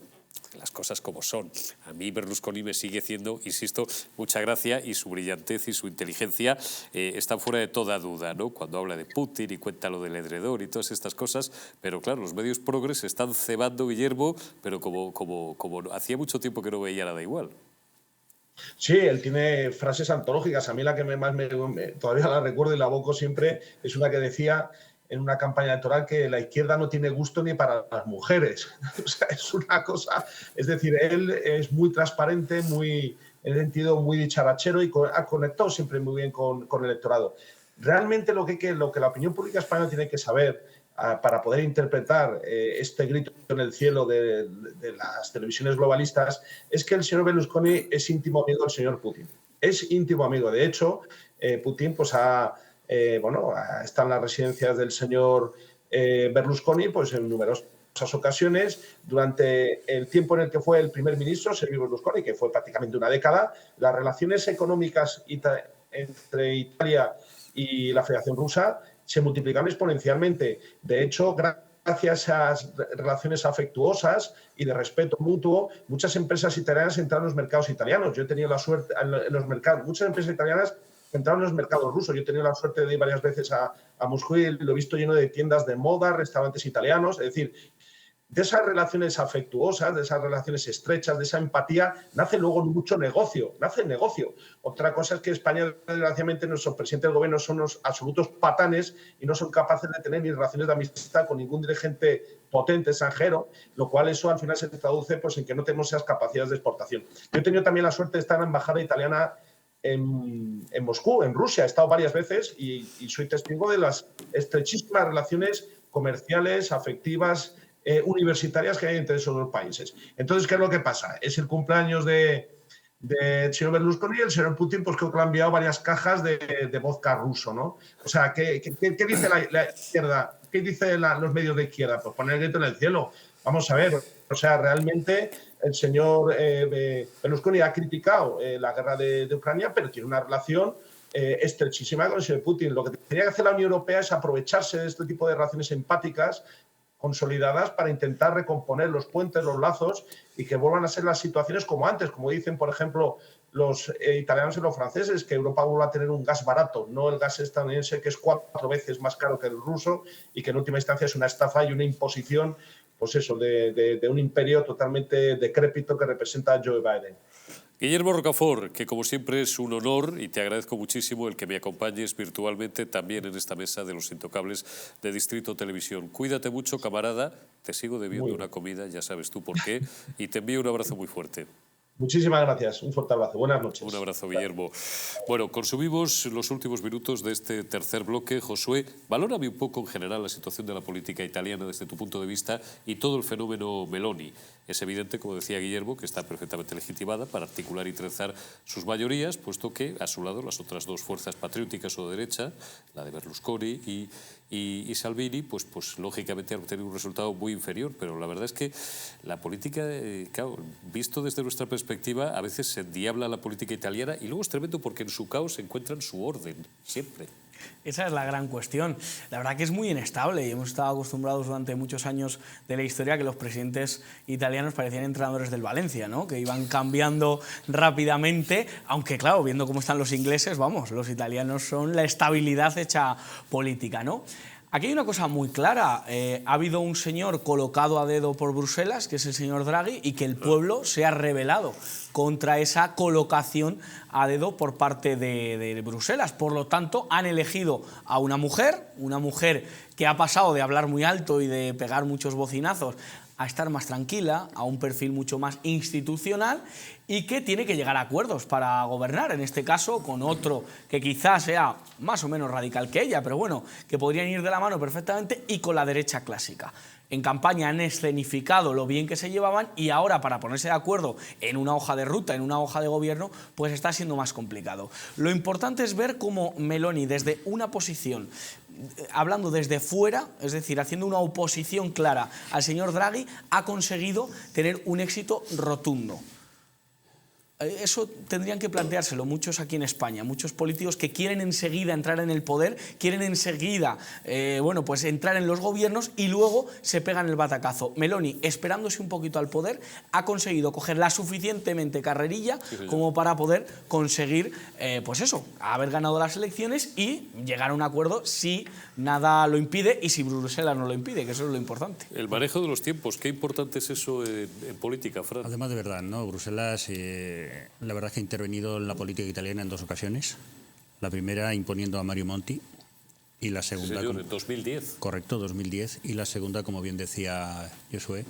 S1: las cosas como son. A mí Berlusconi me sigue haciendo, insisto, mucha gracia, y su brillantez y su inteligencia están fuera de toda duda, ¿no? Cuando habla de Putin y cuenta lo del edredón y todas estas cosas, pero claro, los medios progres se están cebando, Guillermo, pero como hacía mucho tiempo que no veía nada igual.
S16: Sí, él tiene frases antológicas. A mí la que todavía la recuerdo y la evoco siempre es una que decía en una campaña electoral que la izquierda no tiene gusto ni para las mujeres. O sea, es una cosa... Es decir, él es muy transparente, en el sentido muy dicharachero, y ha conectado siempre muy bien con el electorado. Realmente lo que la opinión pública española tiene que saber para poder interpretar este grito en el cielo de las televisiones globalistas es que el señor Berlusconi es íntimo amigo del señor Putin. Es íntimo amigo. De hecho, Putin pues está en las residencias del señor Berlusconi pues en numerosas ocasiones. Durante el tiempo en el que fue el primer ministro, Silvio Berlusconi, que fue prácticamente una década, las relaciones económicas entre Italia y la Federación Rusa se multiplicaron exponencialmente. De hecho, gracias a esas relaciones afectuosas y de respeto mutuo, muchas empresas italianas entraron en los mercados italianos. Yo he tenido la suerte en los mercados, muchas empresas italianas entraron en los mercados rusos. Yo he tenido la suerte de ir varias veces a Moscú y lo he visto lleno de tiendas de moda, restaurantes italianos. Es decir, de esas relaciones afectuosas, de esas relaciones estrechas, de esa empatía, nace luego mucho negocio, nace el negocio. Otra cosa es que España, desgraciadamente, nuestros presidentes del gobierno son unos absolutos patanes y no son capaces de tener ni relaciones de amistad con ningún dirigente potente extranjero, lo cual eso al final se traduce pues, en que no tenemos esas capacidades de exportación. Yo he tenido también la suerte de estar en la embajada italiana en Moscú, en Rusia. He estado varias veces y soy testigo de las estrechísimas relaciones comerciales, afectivas, universitarias que hay entre esos dos países. Entonces, ¿qué es lo que pasa? Es el cumpleaños del señor Berlusconi y el señor Putin, pues creo que le ha enviado varias cajas de vodka ruso, ¿no? O sea, ¿qué dice la izquierda? ¿Qué dicen los medios de izquierda? Pues poner el grito en el cielo. Vamos a ver, o sea, realmente el señor Berlusconi ha criticado la guerra de Ucrania, pero tiene una relación estrechísima con el señor Putin. Lo que tenía que hacer la Unión Europea es aprovecharse de este tipo de relaciones empáticas consolidadas para intentar recomponer los puentes, los lazos y que vuelvan a ser las situaciones como antes, como dicen, por ejemplo, los italianos y los franceses, que Europa vuelva a tener un gas barato, no el gas estadounidense, que es 4 veces más caro que el ruso y que en última instancia es una estafa y una imposición, pues eso, de un imperio totalmente decrépito que representa Joe Biden.
S1: Guillermo Rocafort, que como siempre es un honor y te agradezco muchísimo el que me acompañes virtualmente también en esta mesa de los intocables de Distrito Televisión. Cuídate mucho, camarada, te sigo debiendo una comida, ya sabes tú por qué, y te envío un abrazo muy fuerte.
S16: Muchísimas gracias, un fuerte abrazo, buenas noches.
S1: Un abrazo, Guillermo. Bueno, consumimos los últimos minutos de este tercer bloque. Josué, valórame un poco en general la situación de la política italiana desde tu punto de vista y todo el fenómeno Meloni. Es evidente, como decía Guillermo, que está perfectamente legitimada para articular y trenzar sus mayorías, puesto que a su lado las otras dos fuerzas patrióticas o de derecha, la de Berlusconi y Salvini, pues lógicamente han obtenido un resultado muy inferior. Pero la verdad es que la política, claro, visto desde nuestra perspectiva, a veces se endiabla la política italiana y luego es tremendo porque en su caos se encuentran su orden, siempre.
S2: Esa es la gran cuestión. La verdad que es muy inestable y hemos estado acostumbrados durante muchos años de la historia a que los presidentes italianos parecían entrenadores del Valencia, ¿no? Que iban cambiando rápidamente, aunque claro, viendo cómo están los ingleses, vamos, los italianos son la estabilidad hecha política, ¿no? Aquí hay una cosa muy clara. Ha habido un señor colocado a dedo por Bruselas, que es el señor Draghi, y que el pueblo se ha rebelado contra esa colocación a dedo por parte de Bruselas. Por lo tanto, han elegido a una mujer que ha pasado de hablar muy alto y de pegar muchos bocinazos a estar más tranquila, a un perfil mucho más institucional y que tiene que llegar a acuerdos para gobernar, en este caso con otro que quizás sea más o menos radical que ella, pero bueno, que podrían ir de la mano perfectamente, y con la derecha clásica. En campaña han escenificado lo bien que se llevaban y ahora para ponerse de acuerdo en una hoja de ruta, en una hoja de gobierno, pues está siendo más complicado. Lo importante es ver cómo Meloni, desde una posición, hablando desde fuera, es decir, haciendo una oposición clara al señor Draghi, ha conseguido tener un éxito rotundo. Eso tendrían que planteárselo muchos aquí en España, muchos políticos que quieren enseguida entrar en el poder, quieren enseguida pues entrar en los gobiernos y luego se pegan el batacazo. Meloni, esperándose un poquito al poder, ha conseguido coger la suficientemente carrerilla como para poder conseguir, pues eso, haber ganado las elecciones y llegar a un acuerdo si nada lo impide y si Bruselas no lo impide, que eso es lo importante.
S1: El manejo de los tiempos, qué importante es eso en política, Fran.
S3: Además, de verdad, ¿no? Bruselas, la verdad es que ha intervenido en la política italiana en 2 ocasiones. La primera imponiendo a Mario Monti y la segunda...
S1: Sí, señor, en 2010.
S3: Correcto, 2010. Y la segunda, como bien decía Josué,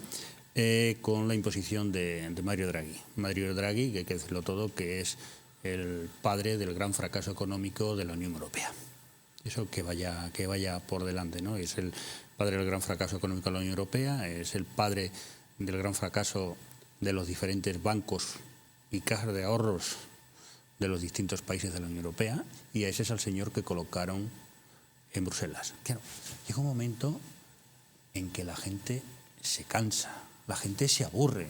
S3: con la imposición de Mario Draghi. Mario Draghi, que hay que decirlo todo, que es el padre del gran fracaso económico de la Unión Europea. Eso que vaya por delante, ¿no? Es el padre del gran fracaso económico de la Unión Europea, es el padre del gran fracaso de los diferentes bancos y cajas de ahorros de los distintos países de la Unión Europea, y ese es el señor que colocaron en Bruselas. Claro, llega un momento en que la gente se cansa, la gente se aburre.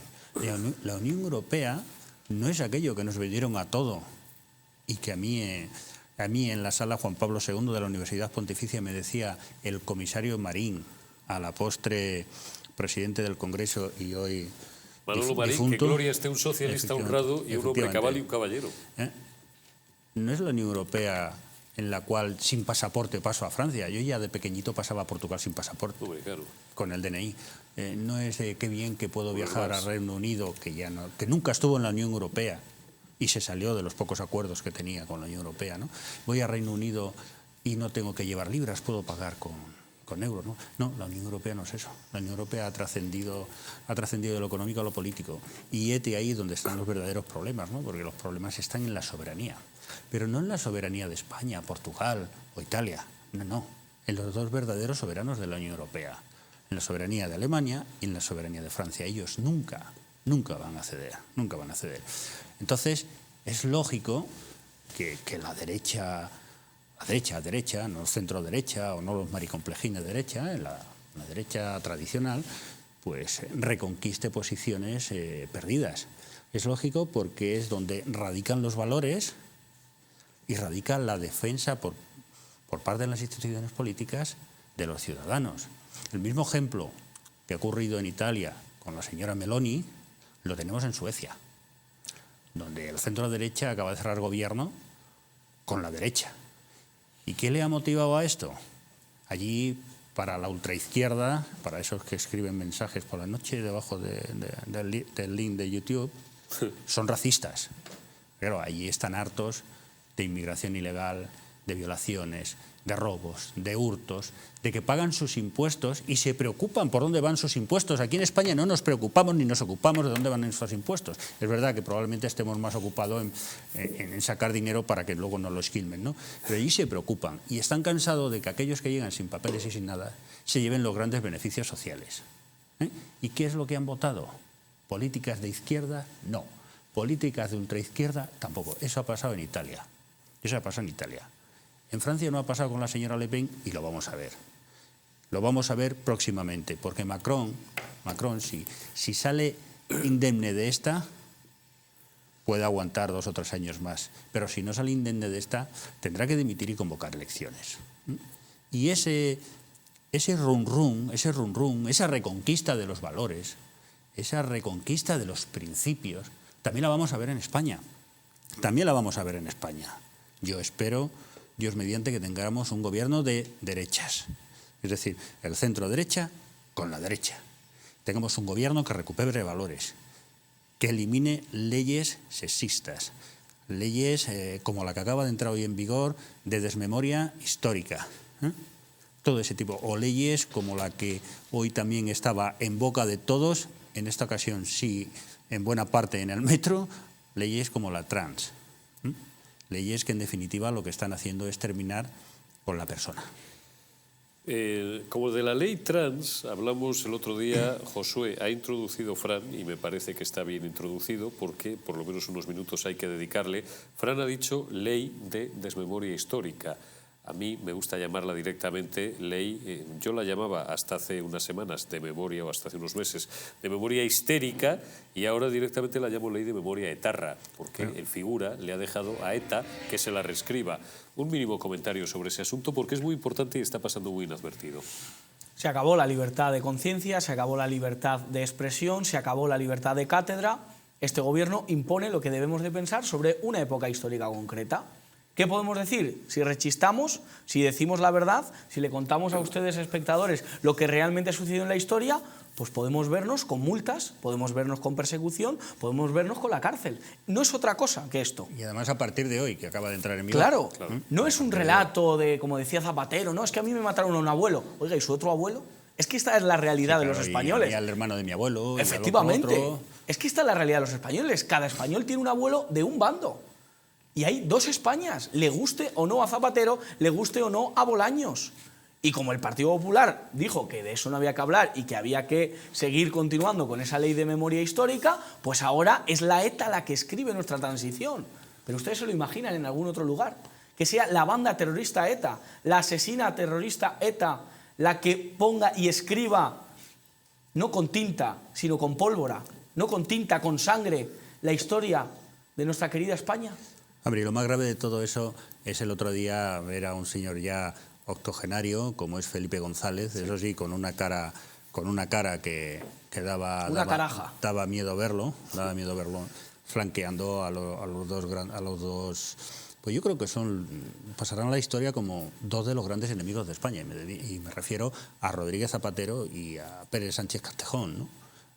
S3: La Unión Europea no es aquello que nos vendieron a todo y que a mí en la sala Juan Pablo II de la Universidad Pontificia me decía el comisario Marín, a la postre presidente del Congreso y hoy
S1: Manolo Marín, difunto, que gloria esté un socialista honrado y un hombre cabal y un caballero.
S3: No es la Unión Europea en la cual sin pasaporte paso a Francia. Yo ya de pequeñito pasaba a Portugal sin pasaporte,
S1: claro,
S3: con el DNI. No es qué bien que puedo viajar a Reino Unido, que nunca estuvo en la Unión Europea y se salió de los pocos acuerdos que tenía con la Unión Europea, ¿no? Voy a Reino Unido y no tengo que llevar libras, puedo pagar con euros, ¿no? No, la Unión Europea no es eso. La Unión Europea ha trascendido de lo económico a lo político. Y ahí es donde están los verdaderos problemas, ¿no? Porque los problemas están en la soberanía. Pero no en la soberanía de España, Portugal o Italia. No. En los dos verdaderos soberanos de la Unión Europea. En la soberanía de Alemania y en la soberanía de Francia. Ellos nunca van a ceder. Nunca van a ceder. Entonces, es lógico que la derecha, no centro derecha o no los maricomplejines de derecha, la derecha tradicional, pues reconquiste posiciones perdidas. Es lógico porque es donde radican los valores y radica la defensa por parte de las instituciones políticas de los ciudadanos. El mismo ejemplo que ha ocurrido en Italia con la señora Meloni lo tenemos en Suecia. donde el centro derecha acaba de cerrar gobierno con la derecha. ¿Y qué le ha motivado a esto? Allí, para la ultraizquierda, para esos que escriben mensajes por la noche debajo del link de YouTube, son racistas. Pero allí están hartos de inmigración ilegal, de violaciones, de robos, de hurtos, de que pagan sus impuestos y se preocupan por dónde van sus impuestos. Aquí en España no nos preocupamos ni nos ocupamos de dónde van nuestros impuestos. Es verdad que probablemente estemos más ocupados en sacar dinero para que luego nos lo esquilmen, ¿no? Pero allí se preocupan y están cansados de que aquellos que llegan sin papeles y sin nada se lleven los grandes beneficios sociales. ¿Y qué es lo que han votado? ¿Políticas de izquierda? No. ¿Políticas de ultraizquierda? Tampoco. Eso ha pasado en Italia. Eso ha pasado en Italia. En Francia no ha pasado con la señora Le Pen y lo vamos a ver. Lo vamos a ver próximamente, porque Macron si sale indemne de esta, puede aguantar 2 o 3 años más. Pero si no sale indemne de esta, tendrá que dimitir y convocar elecciones. Y ese run-run, esa reconquista de los valores, esa reconquista de los principios, también la vamos a ver en España. También la vamos a ver en España. Yo espero, Dios mediante, que tengamos un gobierno de derechas. Es decir, el centro derecha con la derecha. Tengamos un gobierno que recupere valores, que elimine leyes sexistas, leyes como la que acaba de entrar hoy en vigor de desmemoria histórica. Todo ese tipo. O leyes como la que hoy también estaba en boca de todos, en esta ocasión sí, en buena parte en el metro, leyes como la trans. Leyes que en definitiva lo que están haciendo es terminar con la persona.
S1: Como de la ley trans hablamos el otro día, Josué ha introducido Fran, y me parece que está bien introducido porque por lo menos unos minutos hay que dedicarle. Fran ha dicho ley de desmemoria histórica. A mí me gusta llamarla directamente ley, yo la llamaba hasta hace unas semanas de memoria, o hasta hace unos meses, de memoria histérica, y ahora directamente la llamo ley de memoria etarra, porque el figura le ha dejado a ETA que se la reescriba. Un mínimo comentario sobre ese asunto, porque es muy importante y está pasando muy inadvertido.
S2: Se acabó la libertad de conciencia, se acabó la libertad de expresión, se acabó la libertad de cátedra. Este gobierno impone lo que debemos de pensar sobre una época histórica concreta. ¿Qué podemos decir? Si rechistamos, si decimos la verdad, si le contamos a ustedes, espectadores, lo que realmente sucedió en la historia, pues podemos vernos con multas, podemos vernos con persecución, podemos vernos con la cárcel. No es otra cosa que esto.
S3: Y además a partir de hoy, que acaba de entrar en vigor.
S2: Claro, no es un relato de, como decía Zapatero, no, es que a mí me mataron a un abuelo. Oiga, ¿y su otro abuelo? Es que esta es la realidad de los españoles.
S3: Y al hermano de mi abuelo.
S2: Efectivamente.
S3: Otro.
S2: Es que esta es la realidad de los españoles. Cada español tiene un abuelo de un bando. Y hay 2 Españas, le guste o no a Zapatero, le guste o no a Bolaños. Y como el Partido Popular dijo que de eso no había que hablar y que había que seguir continuando con esa ley de memoria histórica, pues ahora es la ETA la que escribe nuestra transición. Pero ustedes se lo imaginan en algún otro lugar. Que sea la banda terrorista ETA, la asesina terrorista ETA, la que ponga y escriba, no con tinta, sino con pólvora, no con tinta, con sangre, la historia de nuestra querida España.
S3: Hombre, y lo más grave de todo eso es el otro día ver a un señor ya octogenario, como es Felipe González, eso sí, con una cara que daba miedo verlo, flanqueando a los dos, pues yo creo que pasarán a la historia como 2 de los grandes enemigos de España, y me refiero a Rodríguez Zapatero y a Pérez Sánchez Castejón, ¿no?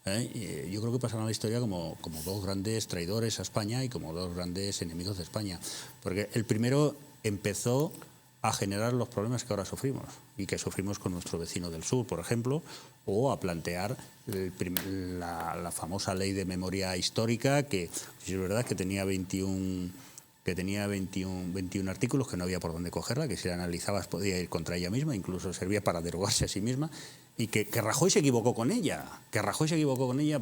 S3: Yo creo que pasarán a la historia como 2 grandes traidores a España y como 2 grandes enemigos de España. Porque el primero empezó a generar los problemas que ahora sufrimos y que sufrimos con nuestro vecino del sur, por ejemplo, o a plantear la famosa ley de memoria histórica, que es verdad que tenía 21 artículos, que no había por dónde cogerla, que si la analizabas podía ir contra ella misma, incluso servía para derogarse a sí misma, y que Rajoy se equivocó con ella,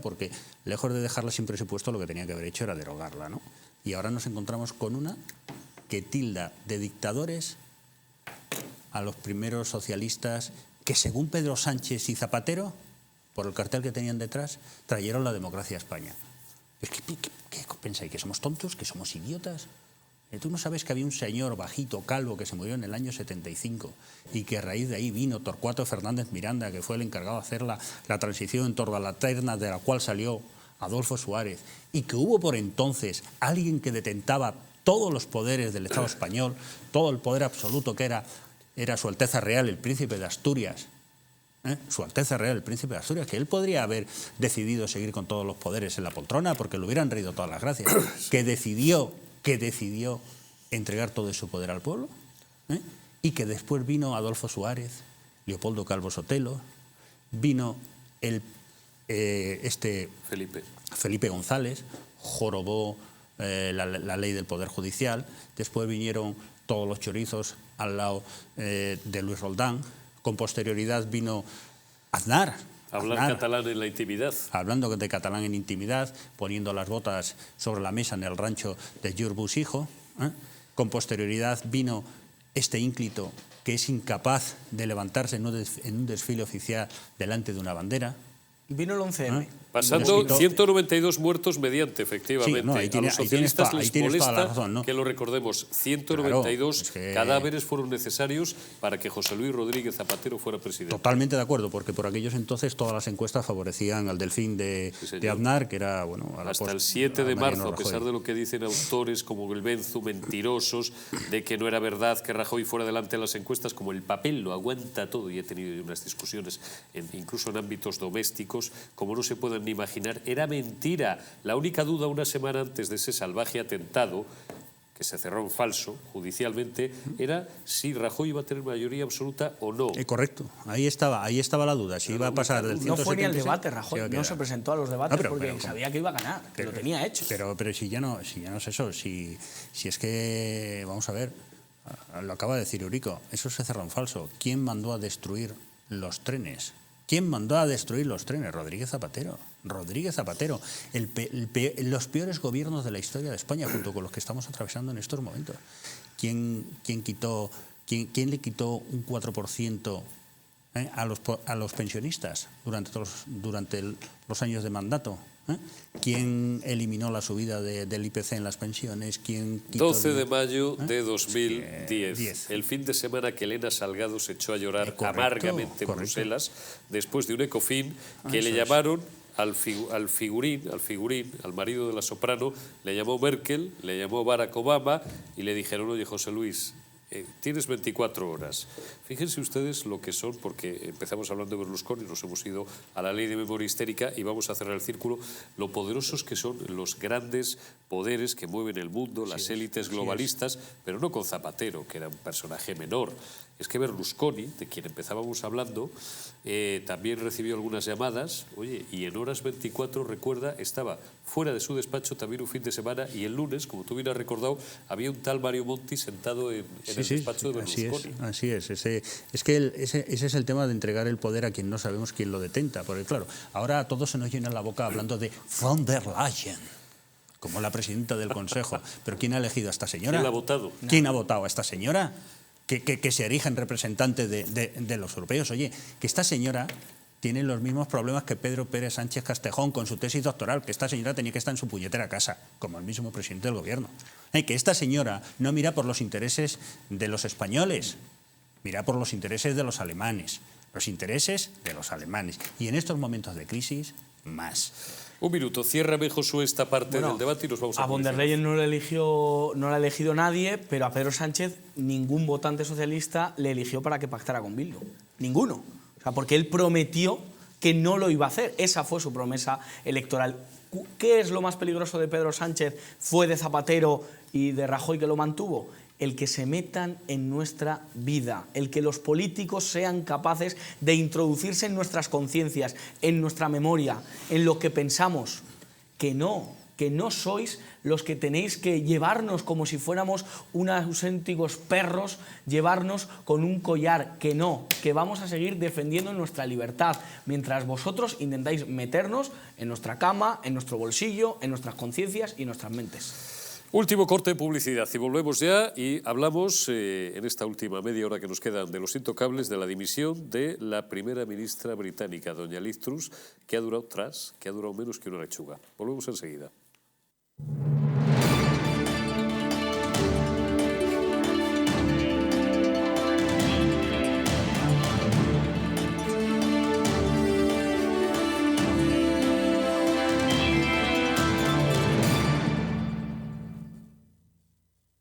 S3: porque lejos de dejarla sin presupuesto lo que tenía que haber hecho era derogarla, ¿no? Y ahora nos encontramos con una que tilda de dictadores a los primeros socialistas que, según Pedro Sánchez y Zapatero, por el cartel que tenían detrás, trajeron la democracia a España. ¿Qué pensáis? ¿Que somos tontos? ¿Que somos idiotas? ¿Tú no sabes que había un señor bajito, calvo, que se murió en el año 75 y que a raíz de ahí vino Torcuato Fernández Miranda, que fue el encargado de hacer la transición en torno a la terna de la cual salió Adolfo Suárez, y que hubo por entonces alguien que detentaba todos los poderes del Estado español, todo el poder absoluto que era Su Alteza Real, el Príncipe de Asturias, Su Alteza Real, el Príncipe de Asturias, que él podría haber decidido seguir con todos los poderes en la poltrona porque le hubieran reído todas las gracias, que decidió entregar todo ese poder al pueblo, y que después vino Adolfo Suárez, Leopoldo Calvo Sotelo, vino Felipe González, jorobó la ley del Poder Judicial, después vinieron todos los chorizos al lado de Luis Roldán, con posterioridad vino Aznar.
S1: Hablar catalán en la intimidad.
S3: Hablando de catalán en intimidad, poniendo las botas sobre la mesa en el rancho de Jurbus hijo. Con posterioridad vino este ínclito que es incapaz de levantarse en un desfile oficial delante de una bandera.
S2: Vino el 11M.
S1: Pasando 192 muertos mediante, efectivamente.
S3: Sí, no, ahí tiene,
S1: a los socialistas
S3: ahí
S1: les
S3: tienes
S1: molesta
S3: toda la razón, ¿no?
S1: que lo recordemos. 192
S3: claro, es que...
S1: cadáveres fueron necesarios para que José Luis Rodríguez Zapatero fuera presidente.
S3: Totalmente de acuerdo, porque por aquellos entonces todas las encuestas favorecían al delfín de Aznar, que era, bueno...
S1: Hasta el 7 de marzo, a pesar de lo que dicen autores como el Benzu, mentirosos, de que no era verdad que Rajoy fuera delante en las encuestas, como el papel lo aguanta todo, y he tenido unas discusiones incluso en ámbitos domésticos, como no se pueden ni imaginar, era mentira. La única duda una semana antes de ese salvaje atentado, que se cerró en falso judicialmente, era si Rajoy iba a tener mayoría absoluta o no.
S3: Correcto, ahí estaba la duda, si iba a pasar del 176...
S2: No fue ni al debate, Rajoy, no se presentó a los debates porque sabía que iba a ganar, que lo tenía hecho.
S3: Pero si ya no es eso, si es que, vamos a ver, lo acaba de decir Eurico, eso se cerró en falso. ¿Quién mandó a destruir los trenes? ¿Quién mandó a destruir los trenes? Rodríguez Zapatero. Rodríguez Zapatero. Los peores gobiernos de la historia de España, junto con los que estamos atravesando en estos momentos. ¿Quién le quitó un 4% a los pensionistas durante los años de mandato? ¿Quién eliminó la subida del IPC en las pensiones? ¿Quién quitó
S1: 12 de mayo de 2010. El fin de semana que Elena Salgado se echó a llorar amargamente en Bruselas después de un Ecofin que le llamaron al figurín, al marido de la soprano, le llamó Merkel, le llamó Barack Obama y le dijeron: oye, José Luis, tienes 24 horas. Fíjense ustedes lo que son, porque empezamos hablando de Berlusconi, nos hemos ido a la ley de memoria histérica y vamos a cerrar el círculo, lo poderosos que son los grandes poderes que mueven el mundo, las élites globalistas, pero no con Zapatero, que era un personaje menor. Es que Berlusconi, de quien empezábamos hablando, también recibió algunas llamadas, oye, y en horas 24, recuerda, estaba fuera de su despacho también un fin de semana, y el lunes, como tú bien has recordado, había un tal Mario Monti sentado en el despacho de Berlusconi.
S3: Así es. Ese es el tema de entregar el poder a quien no sabemos quién lo detenta, porque claro, ahora a todos se nos llena la boca hablando de von der Leyen, como la presidenta del Consejo. ¿Pero quién ha elegido a esta señora?
S1: ¿Quién la ha votado?
S3: ¿Quién ha votado a esta señora? Que se erija en representante de los europeos. Oye, que esta señora tiene los mismos problemas que Pedro Pérez Sánchez Castejón con su tesis doctoral, que esta señora tenía que estar en su puñetera casa, como el mismo presidente del gobierno. Que esta señora no mira por los intereses de los españoles, mira por los intereses de los alemanes. Los intereses de los alemanes. Y en estos momentos de crisis, más.
S1: Un minuto, ciérrame, Josué, esta parte del debate y nos vamos a...
S2: A von der Leyen no la ha elegido nadie, pero a Pedro Sánchez ningún votante socialista le eligió para que pactara con Bildu. Ninguno. O sea, porque él prometió que no lo iba a hacer. Esa fue su promesa electoral. ¿Qué es lo más peligroso de Pedro Sánchez? ¿Fue de Zapatero y de Rajoy que lo mantuvo? El que se metan en nuestra vida, el que los políticos sean capaces de introducirse en nuestras conciencias, en nuestra memoria, en lo que pensamos. Que no sois los que tenéis que llevarnos como si fuéramos unos auténticos perros, llevarnos con un collar, que no, que vamos a seguir defendiendo nuestra libertad, mientras vosotros intentáis meternos en nuestra cama, en nuestro bolsillo, en nuestras conciencias y en nuestras mentes.
S1: Último corte de publicidad y volvemos ya y hablamos en esta última media hora que nos quedan de los intocables de la dimisión de la primera ministra británica, doña Liz Truss, que ha durado menos que una lechuga. Volvemos enseguida.